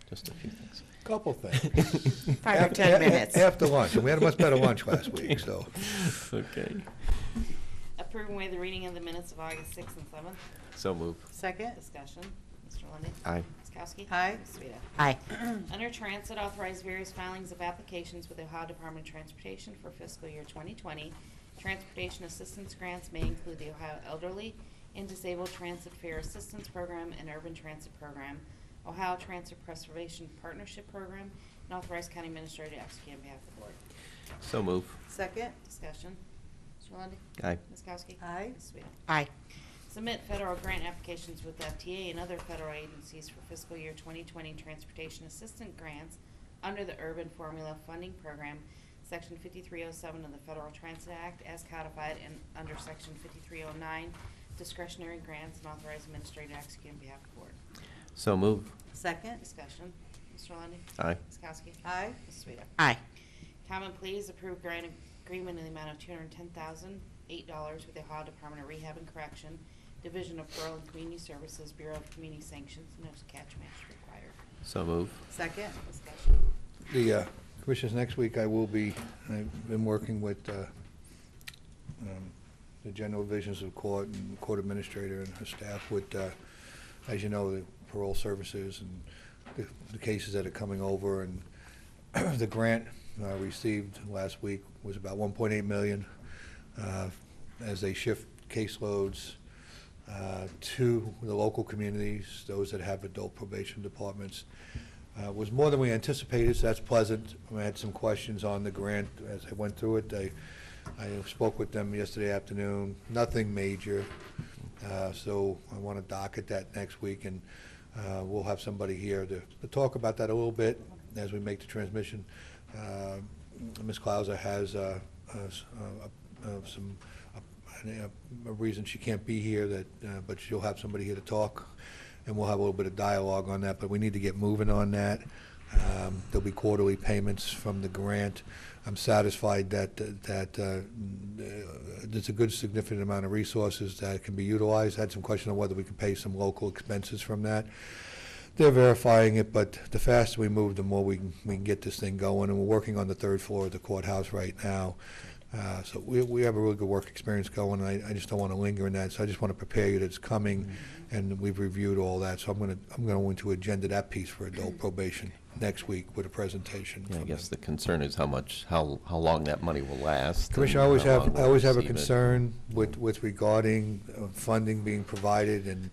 Just a few things. Couple things. 5 or 10 minutes. After lunch, and we had a much better lunch last week, so. Okay. Approve and waive the reading of the minutes of August 6th and 7th. So move. Second. Discussion. Mr. Lundy, Aye. Ms. Kowski. Aye. Ms. Sweda. Aye. Under Transit, authorize various filings of applications with the Ohio Department of Transportation for fiscal year 2020. Transportation assistance grants may include the Ohio Elderly and Disabled Transit Fare Assistance Program and Urban Transit Program, Ohio Transit Preservation Partnership Program, and authorize County Administrator to execute on behalf of the board. So move. Second. Discussion. Mr. Lundy, Aye. Ms. Kowski. Aye. Ms. Sweda. Aye. Submit federal grant applications with FTA and other federal agencies for fiscal year 2020 transportation assistant grants under the Urban Formula Funding Program, Section 5307 of the Federal Transit Act, as codified and under Section 5309 discretionary grants, and authorize administrator to execute on behalf of the board. So move. Second. Discussion. Mr. Lundy, Aye. Ms. Kowski. Aye. Ms. Sweda. Aye. Common Pleas approve grant agreement in the amount of $210,008 with the Ohio Department of Rehab and Correction, Division of Rural and Community Services, Bureau of Community Sanctions, no catch match required. So move. Second. Discussion. The commissioners, next week I've been working with the general divisions of court and court administrator and her staff with, as you know, the parole services and the cases that are coming over, and the grant received last week was about $1.8 million as they shift caseloads to the local communities, those that have adult probation departments. Was more than we anticipated, so that's pleasant. I had some questions on the grant as I went through it. I spoke with them yesterday afternoon. Nothing major, so I want to docket that next week, and we'll have somebody here to talk about that a little bit as we make the transmission. Ms. Clauser has a reason she can't be here, but she'll have somebody here to talk, and we'll have a little bit of dialogue on that, but we need to get moving on that. There'll be quarterly payments from the grant. I'm satisfied that there's a good significant amount of resources that can be utilized. I had some question on whether we can pay some local expenses from that. They're verifying it, but the faster we move, the more we can get this thing going, and we're working on the 3rd floor of the courthouse right now. So we have a really good work experience going, and I just don't want to linger in that, so I just want to prepare you that it's coming, and we've reviewed all that, so I'm going to agenda that piece for adult probation next week with a presentation. Yeah, I guess the concern is how long that money will last. Commissioner, I and always how long we'll have a receive it. concern with regarding funding being provided, and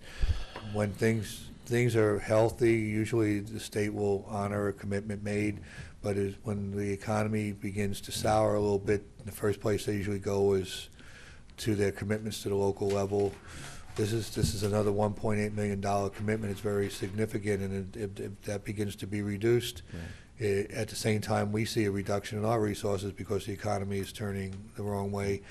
when things are healthy, usually the state will honor a commitment made, but when the economy begins to sour a little bit, the first place they usually go is to their commitments to the local level. This is another $1.8 million commitment. It's very significant, and if that begins to be reduced, at the same time we see a reduction in our resources because the economy is turning the wrong way.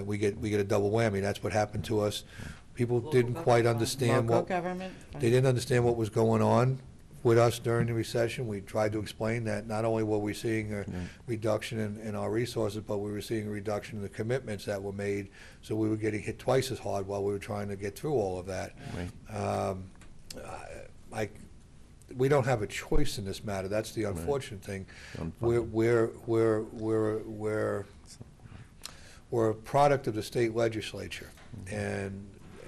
We get a double whammy. That's what happened to us. People didn't quite understand they didn't understand what was going on with us during the recession. We tried to explain that not only were we seeing a reduction in our resources, but we were seeing a reduction in the commitments that were made, so we were getting hit twice as hard while we were trying to get through all of that. We don't have a choice in this matter. That's the unfortunate thing. We're a product of the state legislature, and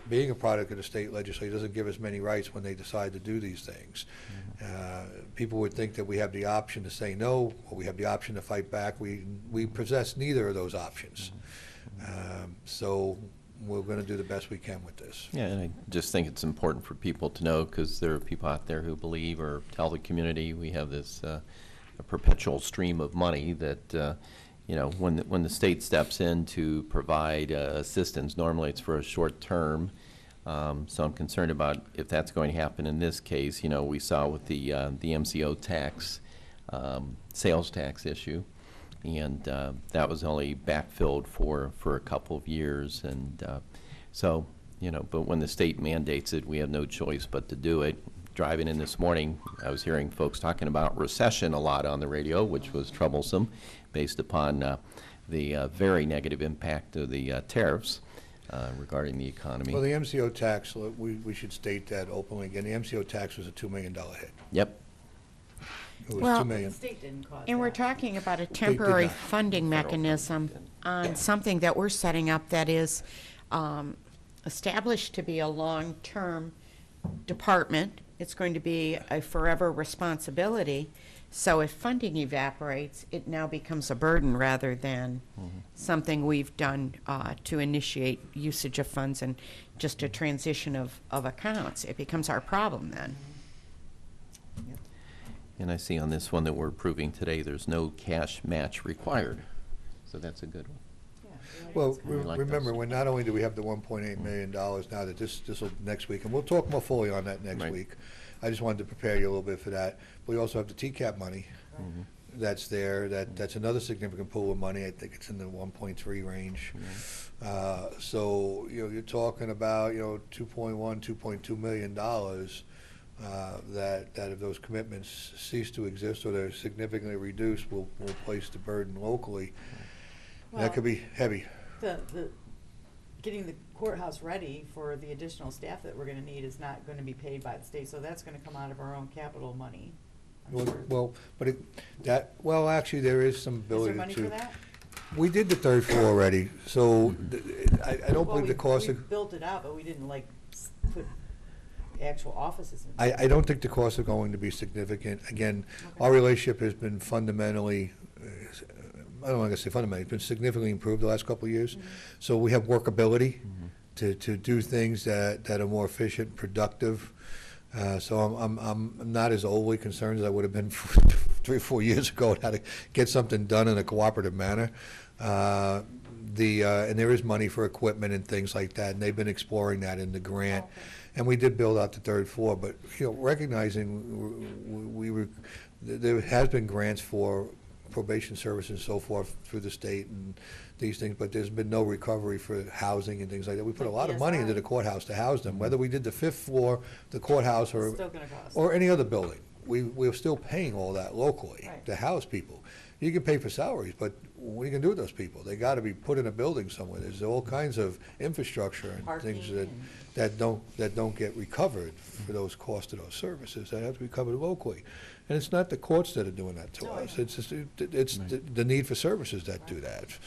being a product of the state legislature doesn't give us many rights when they decide to do these things. People would think that we have the option to say no, or we have the option to fight back. We possess neither of those options. So we're going to do the best we can with this. Yeah, and I just think it's important for people to know, because there are people out there who believe or tell the community we have this a perpetual stream of money that you know, when the state steps in to provide assistance, normally it's for a short term. So I'm concerned about if that's going to happen in this case. You know, we saw with the MCO tax, sales tax issue, and that was only backfilled for a couple of years. And so, you know, but when the state mandates it, we have no choice but to do it. Driving in this morning, I was hearing folks talking about recession a lot on the radio, which was troublesome based upon the very negative impact of the tariffs regarding the economy. Well, the MCO tax, we should state that openly again. The MCO tax was a $2 million hit. Yep. It was Well, $2 million. The state didn't cause And we're that. talking about a did temporary not. funding mechanism on something that we're setting up that is established to be a long-term department. It's going to be a forever responsibility. So if funding evaporates, it now becomes a burden rather than something we've done to initiate usage of funds and just a transition of accounts. It becomes our problem then. And I see on this one that we're approving today, there's no cash match required. So that's a good one. Well, We like remember, those. when not only do we have the $1.8 million now that this will next week, and we'll talk more fully on that next Right. week. I just wanted to prepare you a little bit for that. But we also have the TCAP money that's there. That's another significant pool of money. I think it's in the 1.3 range. So, you know, you're talking about, you know, $2.1, $2.2 million that if those commitments cease to exist or they're significantly reduced, will place the burden locally. And that could be heavy. The getting the courthouse ready for the additional staff that we're gonna need is not gonna be paid by the state, so that's gonna come out of our own capital money. I'm sure. Well, but actually, there is some Is ability there money to. for that? We did the third floor already, so I don't Well, believe the cost we of, built it out, but we didn't like put actual offices in. I don't think the costs are going to be significant. Again, our relationship has been fundamentally, I don't want to say fundamentally, it's been significantly improved the last couple of years. So we have workability to do things that are more efficient, productive. So I'm not as overly concerned as I would have been 3 or 4 years ago on how to get something done in a cooperative manner. And there is money for equipment and things like that, and they've been exploring that in the grant. Okay. And we did build out the third floor, but, you know, recognizing there has been grants for probation service and so forth through the state and these things, but there's been no recovery for housing and things like that. We put a lot of money into the courthouse to house them, whether we did the 5th floor, the courthouse, It's still gonna cost. or any other building. We're still paying all that locally Right. to house people. You can pay for salaries, but what are you gonna do with those people? They gotta be put in a building somewhere. There's all kinds of infrastructure and things Parking that don't get recovered for those costs of those services. That have to be covered locally. And it's not the courts that are doing that to No, I us. know. It's just, it's the need for services that do that.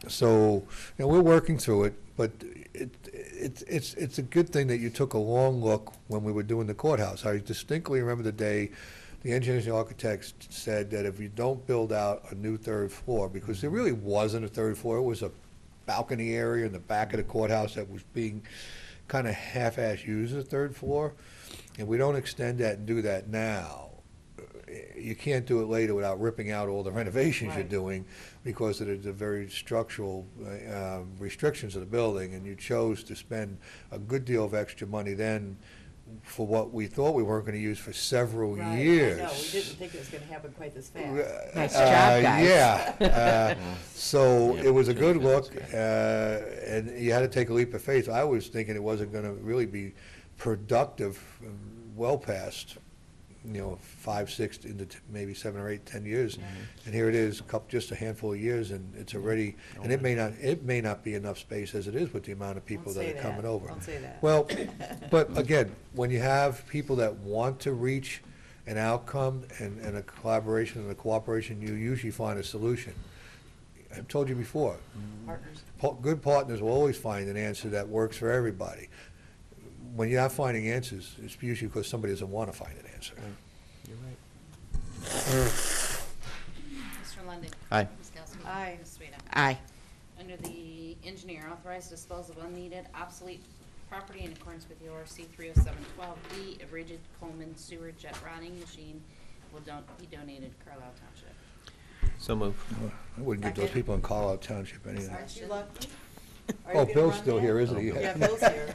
So, you know, we're working through it, but it's a good thing that you took a long look when we were doing the courthouse. I distinctly remember the day the engineers and architects said that if you don't build out a new third floor, because there really wasn't a third floor, it was a balcony area in the back of the courthouse that was being kind of half-ass used as a third floor, and we don't extend that and do that now, you can't do it later without ripping out all the renovations you're Right. doing because of the very structural restrictions of the building, and you chose to spend a good deal of extra money then for what we thought we weren't going to use for several Right, years. I know, we didn't think it was gonna happen quite this fast. Nice job, guys. Yeah. So Yeah, it was a Jennifer, good look, that's and you had to take a leap of faith. I was thinking it wasn't going to really be productive, well past, 5, 6, into maybe 7 or 8, 10 years. And here it is, just a handful of years, and it's already, and it may not be enough space as it is with the amount of people Don't that say are coming that. over. Don't say that. Well, but again, when you have people that want to reach an outcome and a collaboration and a cooperation, you usually find a solution. I've told you before, Partners. good partners will always find an answer that works for everybody. When you're not finding answers, it's usually because somebody doesn't want to find an answer. You're right. Mr. Lundy. Aye. Ms. Kowski. Aye. Ms. Sweda. Aye. Under the engineer, authorized disposal of unneeded, obsolete property in accordance with the ORC 30712B, a rigid Coleman sewer jet rotting machine will be donated to Carlisle Township. So move. I wouldn't give those Second. people in Carlisle Township anything. Aren't you lucky? Are you Oh, gonna Bill's run still that? here, isn't he? Yeah, Bill's here.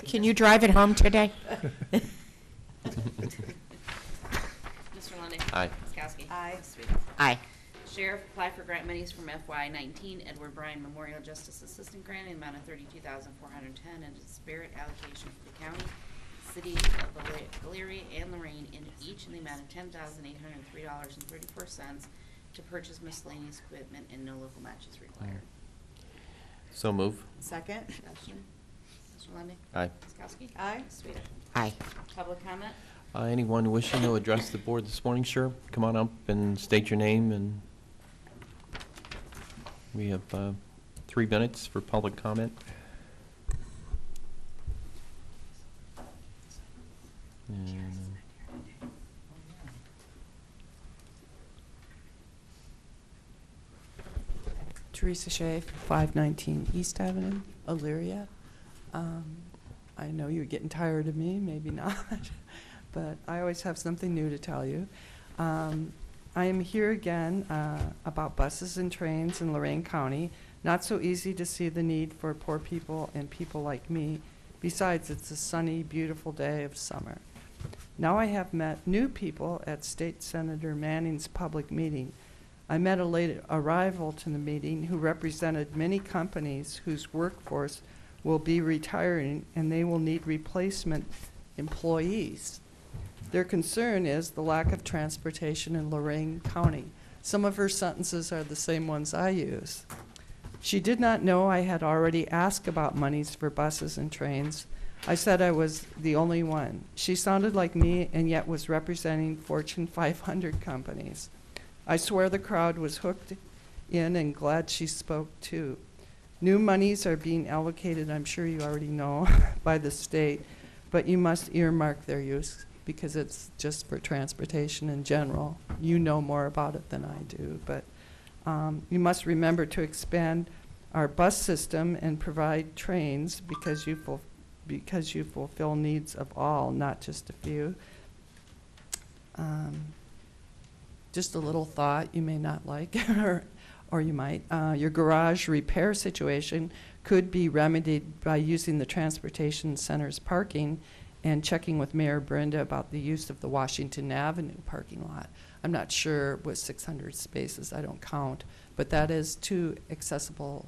Can you drive it home today? Mr. Lundy. Aye. Ms. Kowski. Aye. Ms. Sweda. Aye. Sheriff apply for grant monies from FY19 Edward Bryan Memorial Justice Assistant Grant in the amount of $32,410 and disparate allocation for the county, city of Elyria and Lorain in each in the amount of $10,803.34 to purchase miscellaneous equipment and no local matches required. So move. Second? Discussion. Mr. Lundy. Aye. Ms. Kowski. Aye. Ms. Sweda. Aye. Public comment? Anyone wishing to address the board this morning, sure, come on up and state your name, and we have 3 minutes for public comment. And Theresa Shay, 519 East Avenue, Elyria. I know you're getting tired of me, maybe not, but I always have something new to tell you. I am here again about buses and trains in Lorain County. Not so easy to see the need for poor people and people like me. Besides, it's a sunny, beautiful day of summer. Now I have met new people at State Senator Manning's public meeting. I met a late arrival to the meeting who represented many companies whose workforce will be retiring and they will need replacement employees. Their concern is the lack of transportation in Lorain County. Some of her sentences are the same ones I use. She did not know I had already asked about monies for buses and trains. I said I was the only one. She sounded like me and yet was representing Fortune 500 companies. I swear the crowd was hooked in and glad she spoke too. New monies are being allocated, I'm sure you already know, by the state, but you must earmark their use because it's just for transportation in general. You know more about it than I do, but you must remember to expand our bus system and provide trains because you fulfill needs of all, not just a few. Just a little thought you may not like, or you might. Your garage repair situation could be remedied by using the Transportation Center's parking and checking with Mayor Brenda about the use of the Washington Avenue parking lot. I'm not sure with 600 spaces, I don't count, but that is 2 accessible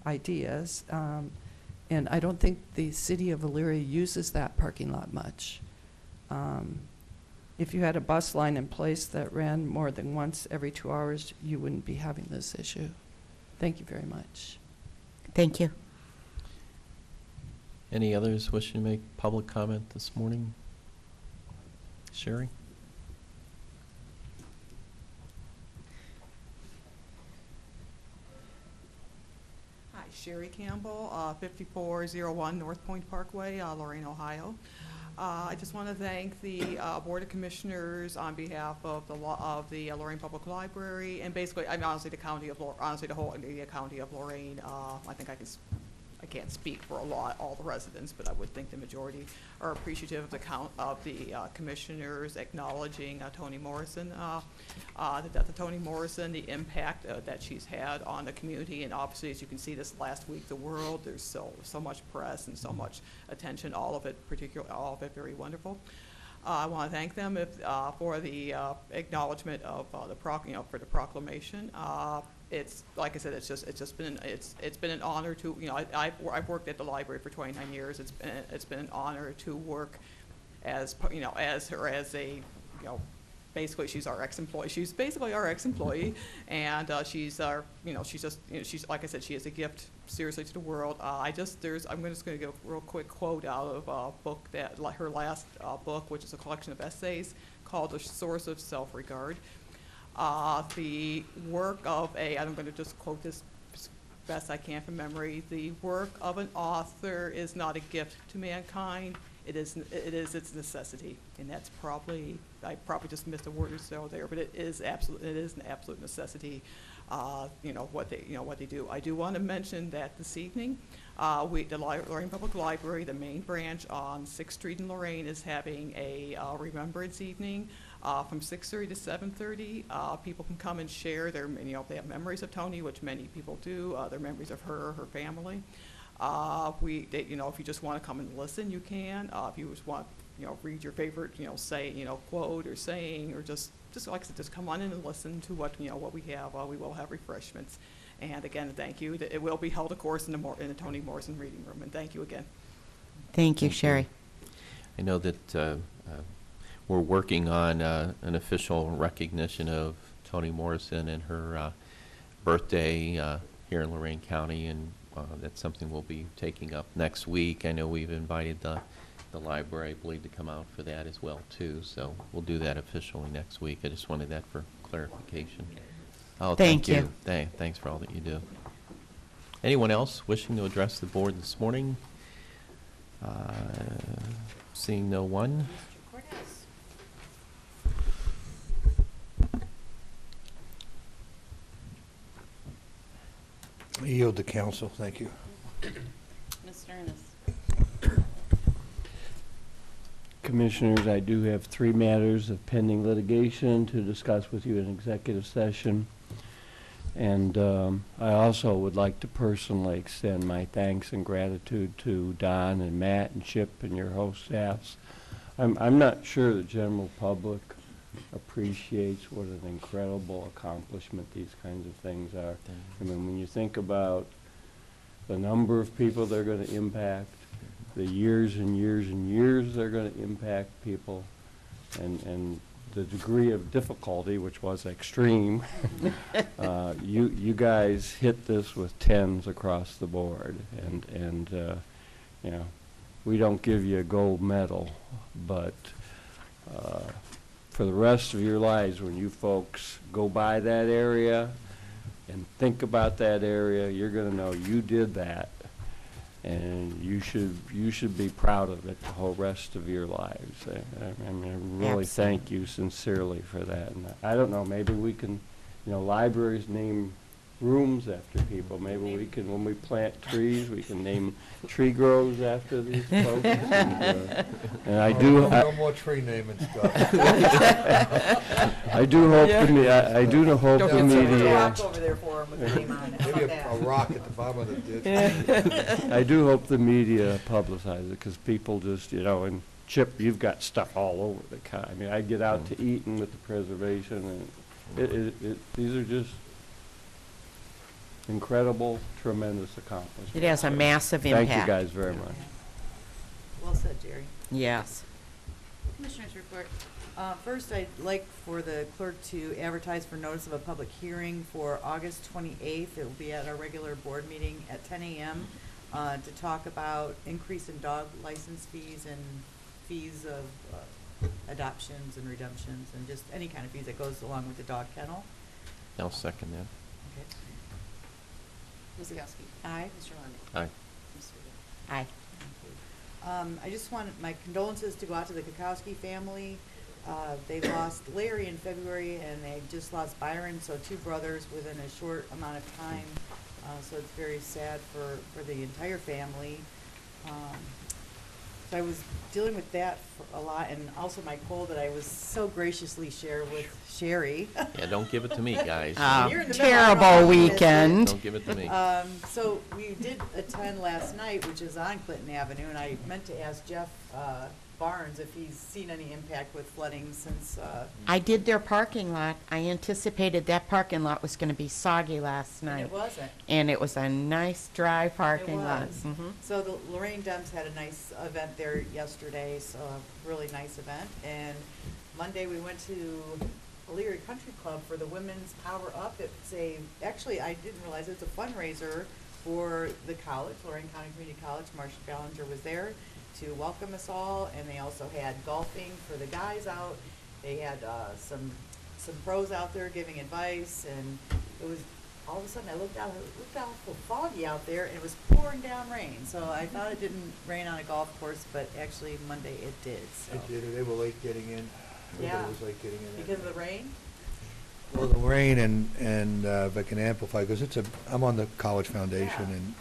ideas. And I don't think the city of Elyria uses that parking lot much. If you had a bus line in place that ran more than once every 2 hours, you wouldn't be having this issue. Thank you very much. Thank you. any others wishing to make public comment this morning? Sherry? Hi, Sherry Campbell, 5401 North Point Parkway, Lorain, Ohio. I just want to thank the Board of Commissioners on behalf of the Lorain Public Library, and basically, I mean, honestly, the county of the county of Lorain. I can't speak for all the residents, but I would think the majority are appreciative of the commissioners acknowledging Toni Morrison, the death of Toni Morrison, the impact that she's had on the community, and obviously, as you can see, this last week, the world, there's so much press and so much attention, all of it very wonderful. I want to thank them for the acknowledgement of for the proclamation. It's like I said, it's been an honor to, I've worked at the library for 29 years. It's been an honor to work as basically she's our ex-employee. She's basically our ex-employee, and she's she's like I said, she is a gift seriously to the world. I'm just going to give a real quick quote out of a book her last book, which is a collection of essays called The Source of Self-Regard. The work of I'm going to just quote this as best I can from memory. The work of an author is not a gift to mankind. It is its necessity, and that's I probably just missed a word or so there, but it is an absolute necessity. What they do. I do want to mention that this evening, the Lorain Public Library, the main branch on 6th Street in Lorain, is having a remembrance evening from 6:30 to 7:30. People can come and share they have memories of Toni, which many people do. Their memories of her family. If you just want to come and listen, you can. If you just want, read your favorite, quote or saying, or just like I said, just come on in and listen to what we have. We will have refreshments. And again, thank you. It will be held, of course, in the Toni Morrison reading room. And thank you again. Thank you, Sherry. I know that we're working on an official recognition of Toni Morrison and her birthday here in Lorain County, and that's something we'll be taking up next week. I know we've invited the library, I believe, to come out for that as well, too. So we'll do that officially next week. I just wanted that for clarification. Oh, thank you. Thanks for all that you do. Anyone else wishing to address the board this morning? Seeing no one. I yield to council. Thank you. Mr. Innes. Commissioners, I do have 3 matters of pending litigation to discuss with you in executive session. And I also would like to personally extend my thanks and gratitude to Don and Matt and Chip and your host staffs. I'm not sure the general public appreciates what an incredible accomplishment these kinds of things are. I mean, when you think about the number of people they're going to impact, the years and years and years they're going to impact people, and the degree of difficulty, which was extreme, you guys hit this with 10s across the board, and we don't give you a gold medal, but for the rest of your lives, when you folks go by that area and think about that area, you're going to know you did that, and you should be proud of it the whole rest of your lives. I really thank you sincerely for that. And I don't know, maybe we can, libraries name rooms after people. Maybe we can, when we plant trees, we can name tree groves after these folks. And I do. No more tree naming stuff. I do hope the media. Rock over there for 'em with the name on it. How Maybe about that? a rock at the bottom of the ditch. I do hope the media publicize it, because people just, and Chip, you've got stuff all over the county. I mean, I get out to Eaton with the preservation, and these are just incredible, tremendous accomplishments. It has a massive impact. Thank you guys very much. Well said, Jerry. Yes. Commissioners report. First, I'd like for the clerk to advertise for notice of a public hearing for August 28th. It will be at our regular board meeting at 10 a.m. To talk about increase in dog license fees and fees of adoptions and redemptions and just any kind of fees that goes along with the dog kennel. I'll second that. Okay. Ms. Kokoski. Aye. Mr. Lundy. Aye. Ms. Sweda. Aye. I just want my condolences to go out to the Kokoski family. They lost Larry in February, and they just lost Byron, so 2 brothers within a short amount of time. So it's very sad for the entire family. So I was dealing with that for a lot, and also my cold that I was so graciously shared with Sherry. Yeah, don't give it to me, guys. You're in the middle, I don't know Terrible how you missed it. weekend. Don't give it to me. So we did attend last night, which is on Clinton Avenue, and I meant to ask Jeff Barnes if he's seen any impact with flooding since. I did their parking lot. I anticipated that parking lot was going to be soggy last And night. it wasn't. And it was a nice dry parking It lot. was. Mhm. So the Lorain Dems had a nice event there yesterday, so a really nice event. And Monday we went to Elyria Country Club for the Women's Power Up. Actually I didn't realize it's a fundraiser for the college, Lorain County Community College. Marcia Ballinger was there to welcome us all, and they also had golfing for the guys out. They had some pros out there giving advice, and it was all of a sudden I looked out, it looked awful foggy out there, and it was pouring down rain. So I thought it didn't rain on a golf course, but actually Monday it did. So. It did. They were late getting in. Yeah. Everybody was late getting in. Because of the rain? Well, the rain and if I can amplify, because I'm on the College Foundation, Yeah. and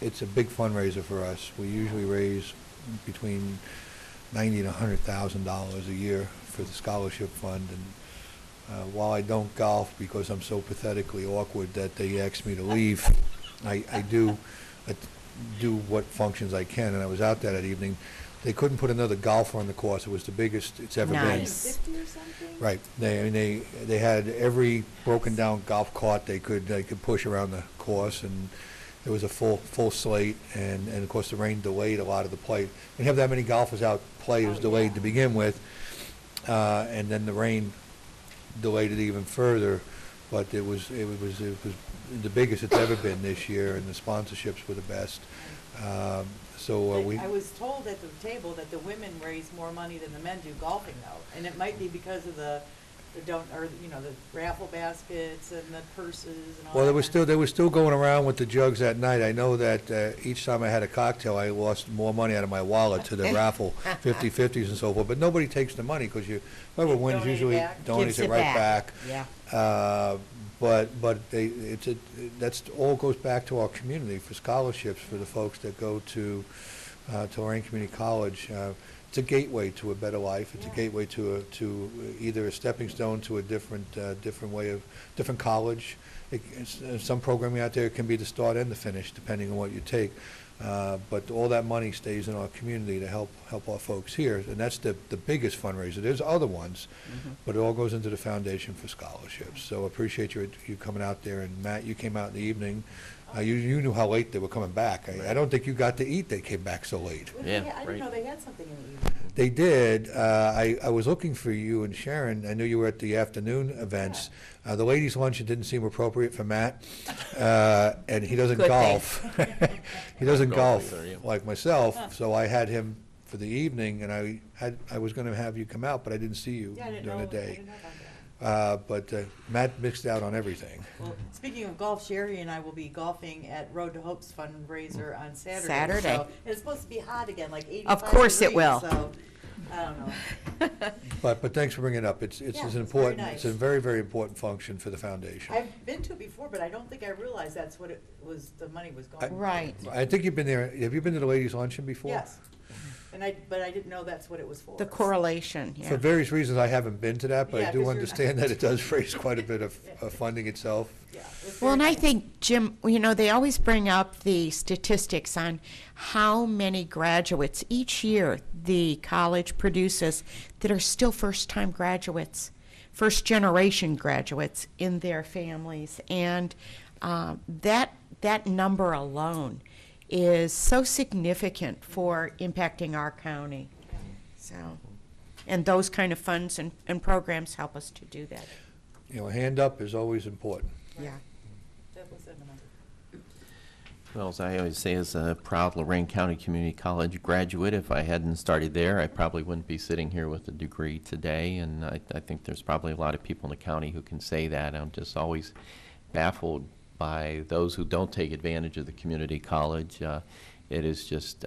it's a big fundraiser for us. We usually raise between $90,000 and $100,000 a year for the scholarship fund. And while I don't golf because I'm so pathetically awkward that they asked me to leave, I do what functions I can. And I was out there that evening. They couldn't put another golfer on the course. It was the biggest it's ever been. Nice. 50 or something? Right. They had every broken down golf cart they could push around the course, and there was a full slate, and of course the rain delayed a lot of the play. When you have that many golfers out, play was delayed to begin with, and then the rain delayed it even further. But it was the biggest it's ever been this year, and the sponsorships were the best. I was told at the table that the women raise more money than the men do golfing, though, and it might be because of the raffle baskets and the purses and all. Well, that they were still going around with the jugs that night. I know that each time I had a cocktail, I lost more money out of my wallet to the raffle 50/50s and so forth. But nobody takes the money because whoever wins usually donates Gives it it right back. Yeah. That's all goes back to our community for scholarships for the folks that go to Lorain Community College. It's a gateway to a better life. It's a gateway to either a stepping stone to a different college. Some programming out there can be the start and the finish, depending on what you take. But all that money stays in our community to help our folks here, and that's the biggest fundraiser. There's other ones, but it all goes into the Foundation for Scholarships. So I appreciate you coming out there. And Matt, you came out in the evening. You knew how late they were coming back. I don't think you got to eat. They came back so late. I didn't know they had something in the evening. They did. I was looking for you and Sharon. I knew you were at the afternoon events. The ladies' luncheon didn't seem appropriate for Matt, and he doesn't golf. He doesn't golf like myself, so I had him for the evening, and I was going to have you come out, but I didn't see you during the day. I didn't know about that. But Matt mixed out on everything. Well, speaking of golf, Sherry and I will be golfing at Road to Hope's fundraiser on Saturday. Saturday. So it's supposed to be hot again, like 85 Of course it degrees, will. So, I don't know. But thanks for bringing it up. It's very important. nice. It's a very, very important function for the foundation. I've been to it before, but I don't think I realized that's what it was, the money was going. Right. I think you've been there. Have you been to the ladies' luncheon before? Yes. But I didn't know that's what it was for. The correlation, For yeah. various reasons, I haven't been to that, but Yeah, I 'cause do you're understand not- that it does raise quite a bit of funding itself. Yeah, it's Well, and very I nice. think, Jim, they always bring up the statistics on how many graduates each year the college produces that are still first-time graduates, first-generation graduates in their families. And that number alone is so significant for impacting our county. So, and those kind of funds and programs help us to do that. A hand up is always important. Yeah. That was in the number. Well, as I always say, as a proud Lorain County Community College graduate, if I hadn't started there, I probably wouldn't be sitting here with a degree today, and I think there's probably a lot of people in the county who can say that. I'm just always baffled by those who don't take advantage of the community college. It is just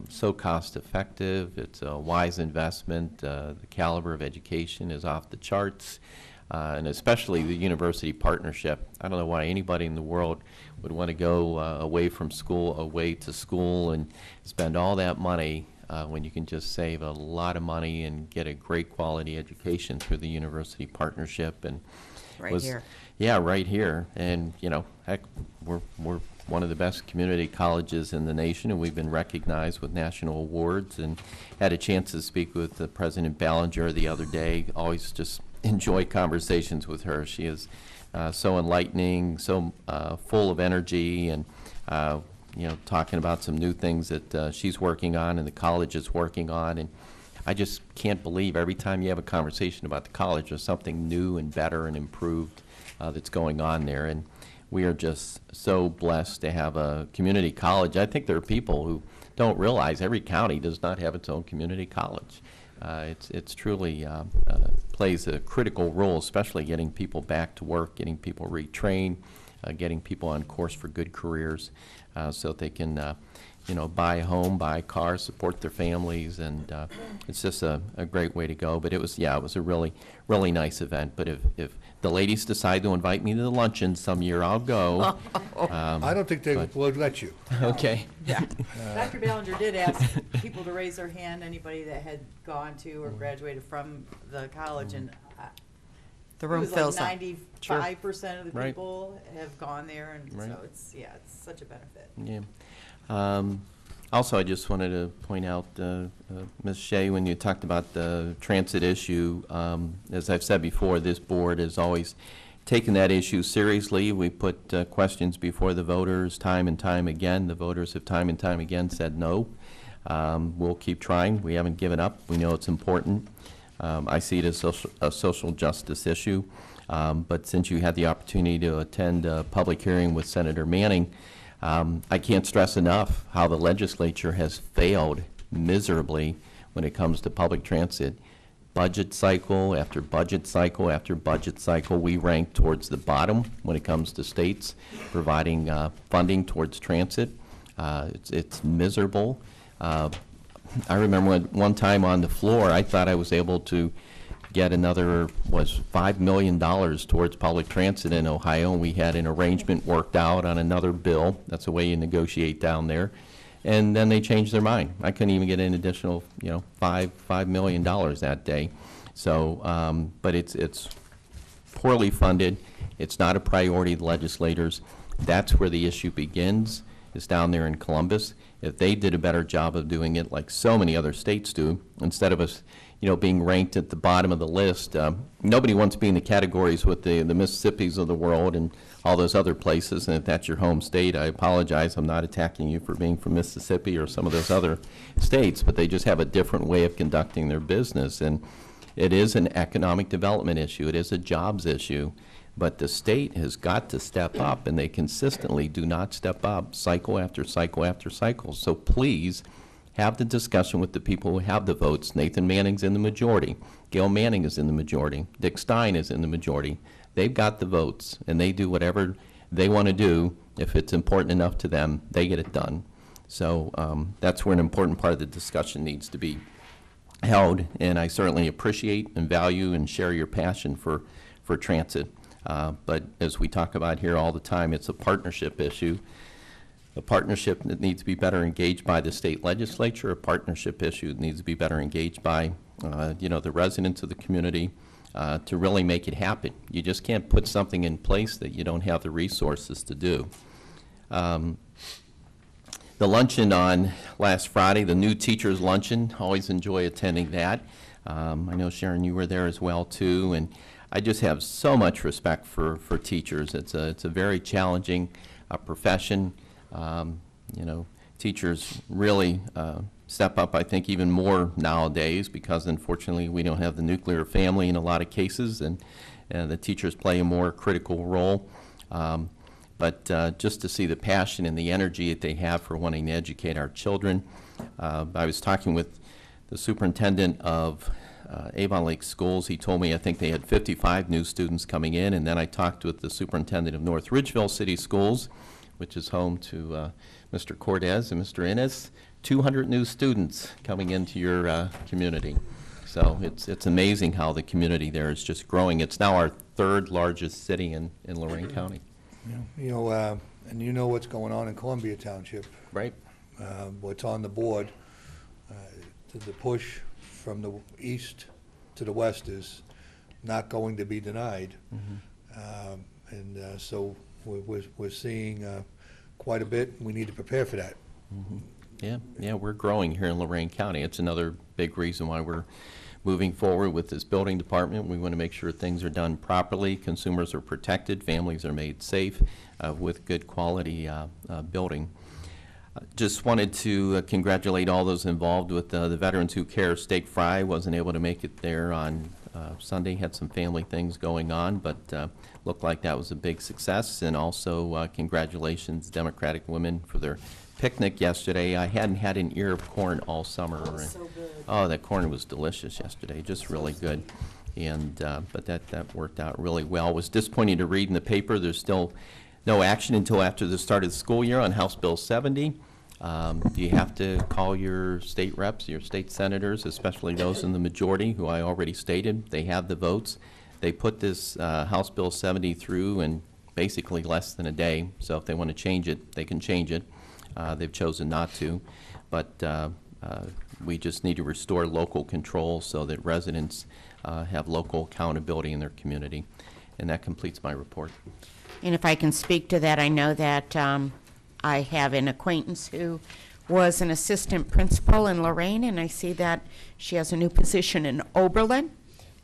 so cost effective. It's a wise investment. The caliber of education is off the charts. And especially the university partnership. I don't know why anybody in the world would want to go away from school, away to school, and spend all that money when you can just save a lot of money and get a great quality education through the university partnership. And Right here. Yeah, right here. And, you know, heck, we're one of the best community colleges in the nation, and we've been recognized with national awards, and had a chance to speak with President Ballinger the other day. Always just enjoy conversations with her. She is so enlightening, so full of energy, and you know, talking about some new things that she's working on and the college is working on. And I just can't believe every time you have a conversation about the college, there's something new and better and improved that's going on there. And we are just so blessed to have a community college. I think there are people who don't realize every county does not have its own community college. It's truly plays a critical role, especially getting people back to work, getting people retrained, getting people on course for good careers, so that they can you know, buy a home, buy a car, support their families, and it's just a great way to go. But it was, yeah, it was a really nice event. But if the ladies decide to invite me to the luncheon some year, I'll go. I don't think they would let you. Okay. Yeah. Dr. Ballinger did ask people to raise their hand, anybody that had gone to or graduated from the college, and The room fills up. 95% of the Right. people have gone there, and Right. so it's, yeah, it's such a benefit. Yeah. Also, I just wanted to point out, Ms. Shay, when you talked about the transit issue, as I've said before, this board has always taken that issue seriously. We put questions before the voters time and time again. The voters have time and time again said no. We'll keep trying. We haven't given up. We know it's important. I see it as a social justice issue. But since you had the opportunity to attend a public hearing with Senator Manning, I can't stress enough how the legislature has failed miserably when it comes to public transit. Budget cycle after budget cycle after budget cycle, we rank towards the bottom when it comes to states providing funding towards transit. It's miserable. I remember one time on the floor, I thought I was able to get another, $5 million towards public transit in Ohio, and we had an arrangement worked out on another bill. That's the way you negotiate down there. And then they changed their mind. I couldn't even get an additional, $5 million that day. So, but it's poorly funded. It's not a priority of the legislators. That's where the issue begins, is down there in Columbus. If they did a better job of doing it like so many other states do, instead of us being ranked at the bottom of the list. Nobody wants to be in the categories with the Mississippis of the world and all those other places, and if that's your home state, I apologize. I'm not attacking you for being from Mississippi or some of those other states, but they just have a different way of conducting their business, and it is an economic development issue. It is a jobs issue, but the state has got to step up, and they consistently do not step up cycle after cycle after cycle. So please, have the discussion with the people who have the votes. Nathan Manning's in the majority. Gail Manning is in the majority. Dick Stein is in the majority. They've got the votes, and they do whatever they want to do. If it's important enough to them, they get it done. So that's where an important part of the discussion needs to be held, and I certainly appreciate and value and share your passion for transit. But as we talk about here all the time, it's a partnership issue. A partnership that needs to be better engaged by the state legislature, a partnership issue that needs to be better engaged by, the residents of the community to really make it happen. You just can't put something in place that you don't have the resources to do. The luncheon on last Friday, the new teachers luncheon, always enjoy attending that. I know, Sharon, you were there as well, too, and I just have so much respect for teachers. It's a very challenging profession. Teachers really step up, I think, even more nowadays because, unfortunately, we don't have the nuclear family in a lot of cases, and the teachers play a more critical role. But just to see the passion and the energy that they have for wanting to educate our children. I was talking with the superintendent of Avon Lake Schools. He told me I think they had 55 new students coming in, and then I talked with the superintendent of North Ridgeville City Schools, which is home to Mr. Cortez and Mr. Innes, 200 new students coming into your community. So it's amazing how the community there is just growing. It's now our third largest city in Lorain County. and you know what's going on in Columbia Township. Right. What's on the board, the push from the east to the west is not going to be denied. So we're seeing quite a bit. We need to prepare for that. Yeah, we're growing here in Lorain County. It's another big reason why we're moving forward with this building department. We want to make sure things are done properly, consumers are protected, families are made safe with good quality building. Just wanted to congratulate all those involved with the Veterans Who Care Steak Fry. Wasn't able to make it there on Sunday, had some family things going on, but looked like that was a big success. And also congratulations Democratic Women for their picnic yesterday. I hadn't had an ear of corn all summer. So good. Oh, that corn was delicious yesterday, just really good. And but that worked out really well. It was disappointing to read in the paper there's still no action until after the start of the school year on House Bill 70. You have to call your state reps, your state senators, especially those in the majority, who I already stated. They have the votes. They put this House Bill 70 through in basically less than a day. So if they want to change it, they can change it. They've chosen not to. But we just need to restore local control so that residents have local accountability in their community. And that completes my report. And if I can speak to that, I know that I have an acquaintance who was an assistant principal in Lorain, and I see that she has a new position in Oberlin.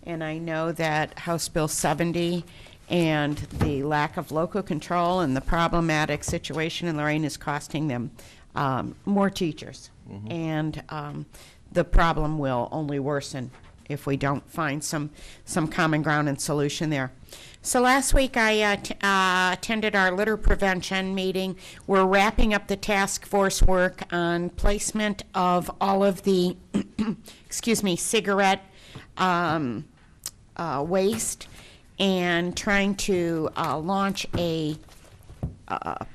And I know that House Bill 70 and the lack of local control and the problematic situation in Lorain is costing them more teachers. And the problem will only worsen if we don't find some common ground and solution there. So last week I attended our litter prevention meeting. We're wrapping up the task force work on placement of all of the, cigarette waste, and trying to launch a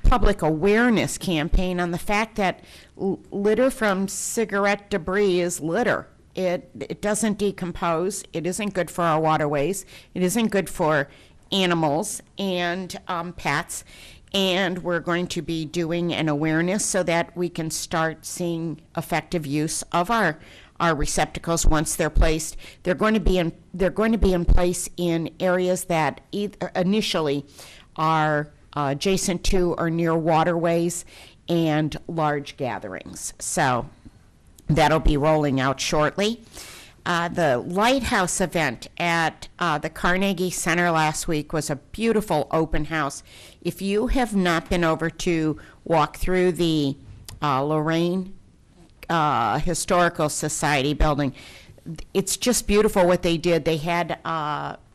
public awareness campaign on the fact that litter from cigarette debris is litter. It doesn't decompose. It isn't good for our waterways. It isn't good for animals and pets. And we're going to be doing an awareness so that we can start seeing effective use of our receptacles once they're placed. They're going to be in place in areas that initially are adjacent to or near waterways and large gatherings. So that'll be rolling out shortly. The Lighthouse event at the Carnegie Center last week was a beautiful open house. If you have not been over to walk through the Lorain Historical Society building, it's just beautiful what they did. They had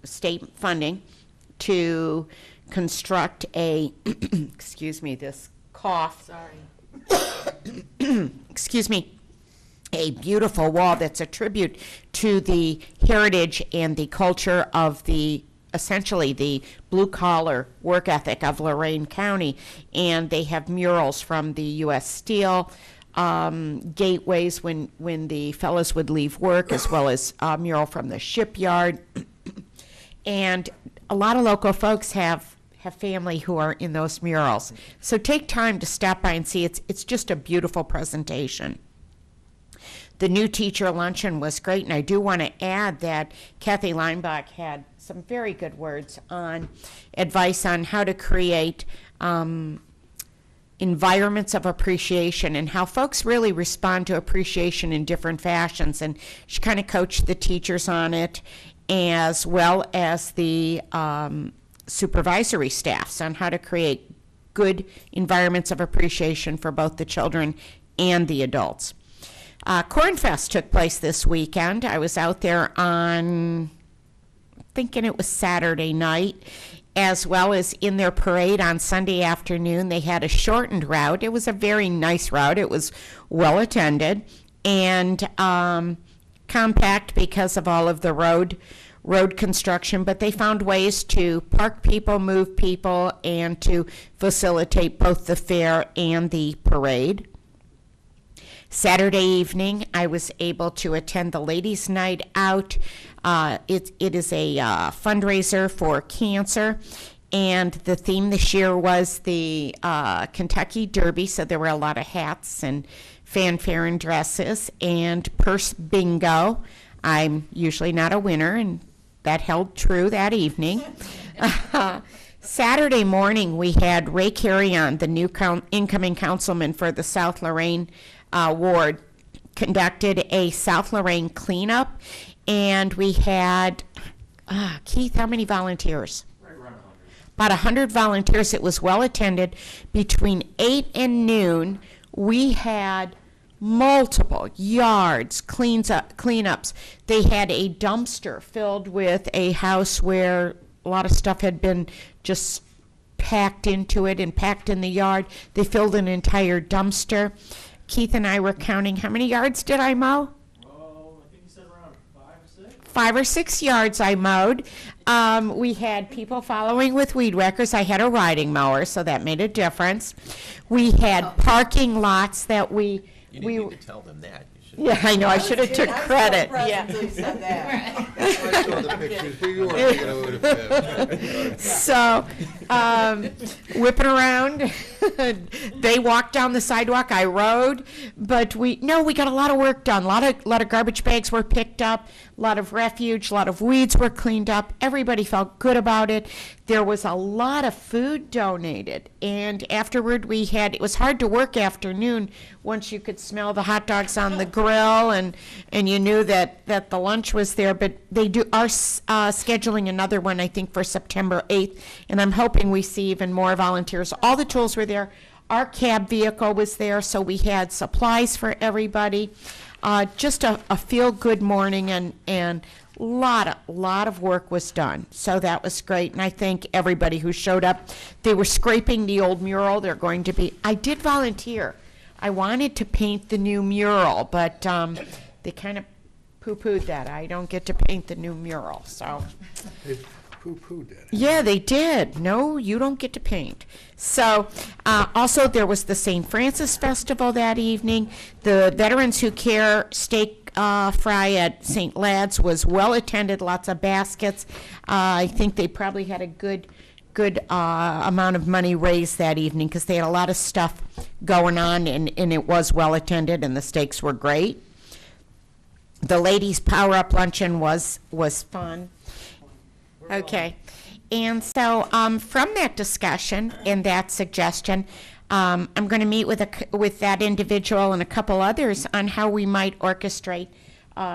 state funding to construct a, excuse me, this cough. Sorry. Excuse me. A beautiful wall that's a tribute to the heritage and the culture of essentially the blue-collar work ethic of Lorain County. And they have murals from the U.S. Steel gateways when the fellows would leave work, as well as a mural from the shipyard. And a lot of local folks have family who are in those murals. So take time to stop by and see. It's just a beautiful presentation. The new teacher luncheon was great, and I do want to add that Kathy Leinbach had some very good words on advice on how to create environments of appreciation and how folks really respond to appreciation in different fashions. And she kind of coached the teachers on it, as well as the supervisory staffs on how to create good environments of appreciation for both the children and the adults. Cornfest took place this weekend. I was out there on, thinking it was Saturday night, as well as in their parade on Sunday afternoon. They had a shortened route. It was a very nice route. It was well attended and compact because of all of the road construction, but they found ways to park people, move people, and to facilitate both the fair and the parade. Saturday evening, I was able to attend the Ladies' Night Out. It is a fundraiser for cancer, And the theme this year was the Kentucky Derby, so there were a lot of hats and fanfare and dresses, and purse bingo. I'm usually not a winner, and that held true that evening. Saturday morning, we had Ray Carrion, the new incoming councilman for the South Lorain ward, conducted a South Lorain cleanup, and we had, Keith, how many volunteers? About 100 volunteers. It was well attended. Between 8 and noon, we had multiple yards cleanups. They had a dumpster filled with a house where a lot of stuff had been just packed into it and packed in the yard. They filled an entire dumpster. Keith and I were counting. How many yards did I mow? I think you said around 5 or 6. 5 or 6 yards I mowed. We had people following with weed whackers. I had a riding mower, so that made a difference. We had parking lots that You didn't need to tell them that. You should. Yeah, I know, I should have took credit. Yeah. Until you said that. I saw the pictures, but you weren't thinking I would have. So, whipping around, they walked down the sidewalk, I rode, but we got a lot of work done. A lot of garbage bags were picked up, a lot of refuge, a lot of weeds were cleaned up. Everybody felt good about it. There was a lot of food donated, and afterward it was hard to work afternoon once you could smell the hot dogs on the grill and you knew that the lunch was there, but they are scheduling another one, I think, for September 8th, and I'm hoping we see even more volunteers. All the tools were there. Our cab vehicle was there, so we had supplies for everybody. Just a feel-good morning, and a lot of work was done. So that was great, and I thank everybody who showed up. They were scraping the old mural. I did volunteer. I wanted to paint the new mural, but they kind of poo-pooed that. I don't get to paint the new mural, so. They poo-pooed that. Yeah, they did. No, you don't get to paint. So, also there was the St. Francis Festival that evening. The Veterans Who Care steak fry at St. Lad's was well attended, lots of baskets. I think they probably had a good amount of money raised that evening because they had a lot of stuff going on, and it was well attended, and the steaks were great. The ladies' power-up luncheon was fun. Okay. And so from that discussion and that suggestion, I'm going to meet with that individual and a couple others on how we might orchestrate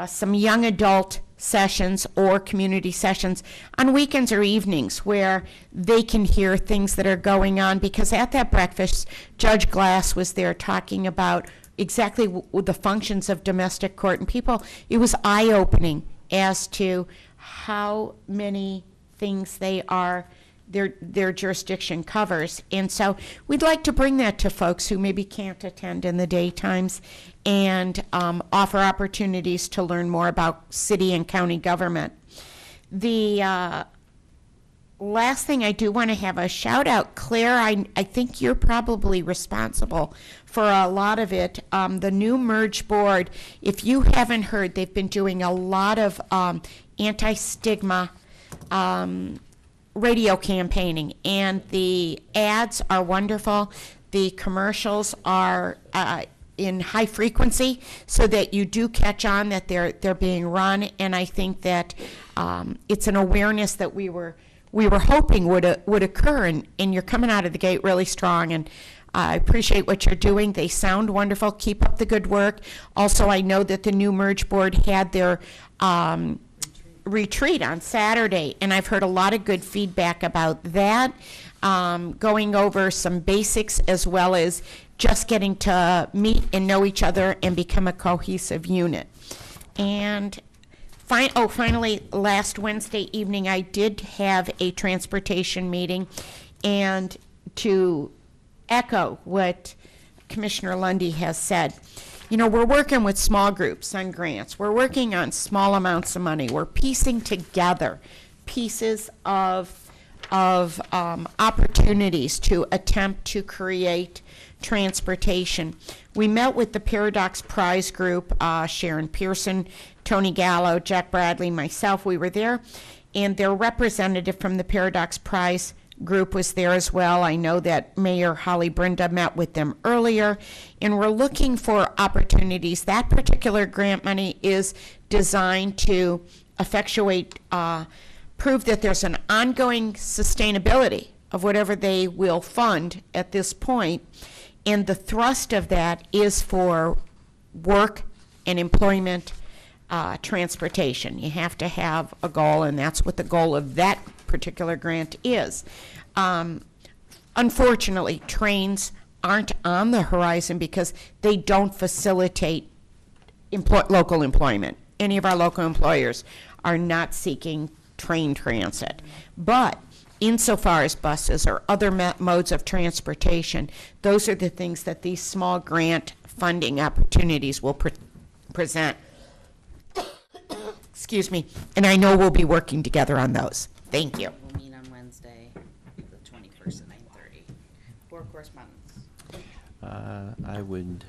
some young adult sessions or community sessions on weekends or evenings where they can hear things that are going on, because at that breakfast, Judge Glass was there talking about exactly the functions of domestic court, and it was eye-opening as to how many things their jurisdiction covers. And so we'd like to bring that to folks who maybe can't attend in the daytimes and offer opportunities to learn more about city and county government. The last thing I do want to have a shout out, Claire, I think you're probably responsible for a lot of it. The new merge board, if you haven't heard, they've been doing a lot of anti-stigma radio campaigning, and the ads are wonderful. The commercials are in high frequency so that you do catch on that they're being run, and I think that it's an awareness that we were hoping would occur, and you're coming out of the gate really strong, and I appreciate what you're doing. They sound wonderful. Keep up the good work. Also, I know that the new merge board had their retreat on Saturday, and I've heard a lot of good feedback about that, going over some basics as well as just getting to meet and know each other and become a cohesive unit. And finally, last Wednesday evening, I did have a transportation meeting, and to echo what Commissioner Lundy has said, we're working with small groups on grants. We're working on small amounts of money. We're piecing together pieces of opportunities to attempt to create transportation. We met with the Paradox Prize Group, Sharon Pearson, Tony Gallo, Jack Bradley, myself. We were there, and their representative from the Paradox Prize group was there as well. I know that Mayor Holly Brenda met with them earlier, and we're looking for opportunities. That particular grant money is designed to effectuate, prove that there's an ongoing sustainability of whatever they will fund at this point. And the thrust of that is for work and employment, transportation. You have to have a goal, and that's what the goal of that particular grant is. Unfortunately, trains aren't on the horizon because they don't facilitate local employment. Any of our local employers are not seeking train transit. But insofar as buses or other modes of transportation, those are the things that these small grant funding opportunities will present. Excuse me. And I know we'll be working together on those. Thank you. We'll meet on Wednesday, the 21st at 9:30. For correspondence. I would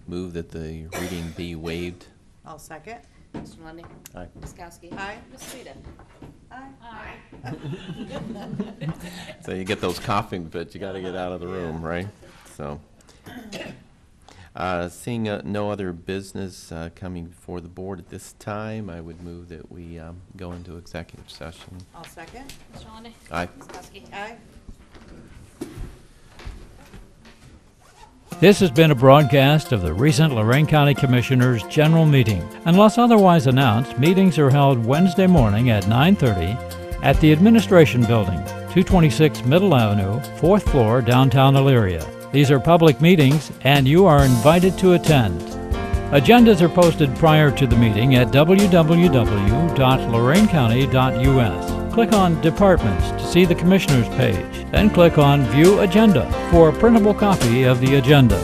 move that the reading be waived. I'll second. Mr. Lundy. Aye. Ms. Kowski. Aye. Ms. Sweda. Aye. So you get those coughing fits, you got to get out of the room, right? So, seeing no other business coming before the board at this time, I would move that we go into executive session. I'll second. Mr. Lundy. Aye. Ms. Kowski. Aye. This has been a broadcast of the recent Lorain County Commissioners' General Meeting. Unless otherwise announced, meetings are held Wednesday morning at 9:30 at the Administration Building, 226 Middle Avenue, 4th floor, downtown Elyria. These are public meetings, and you are invited to attend. Agendas are posted prior to the meeting at www.loraincounty.us. Click on Departments to see the Commissioners page, then click on View Agenda for a printable copy of the agenda.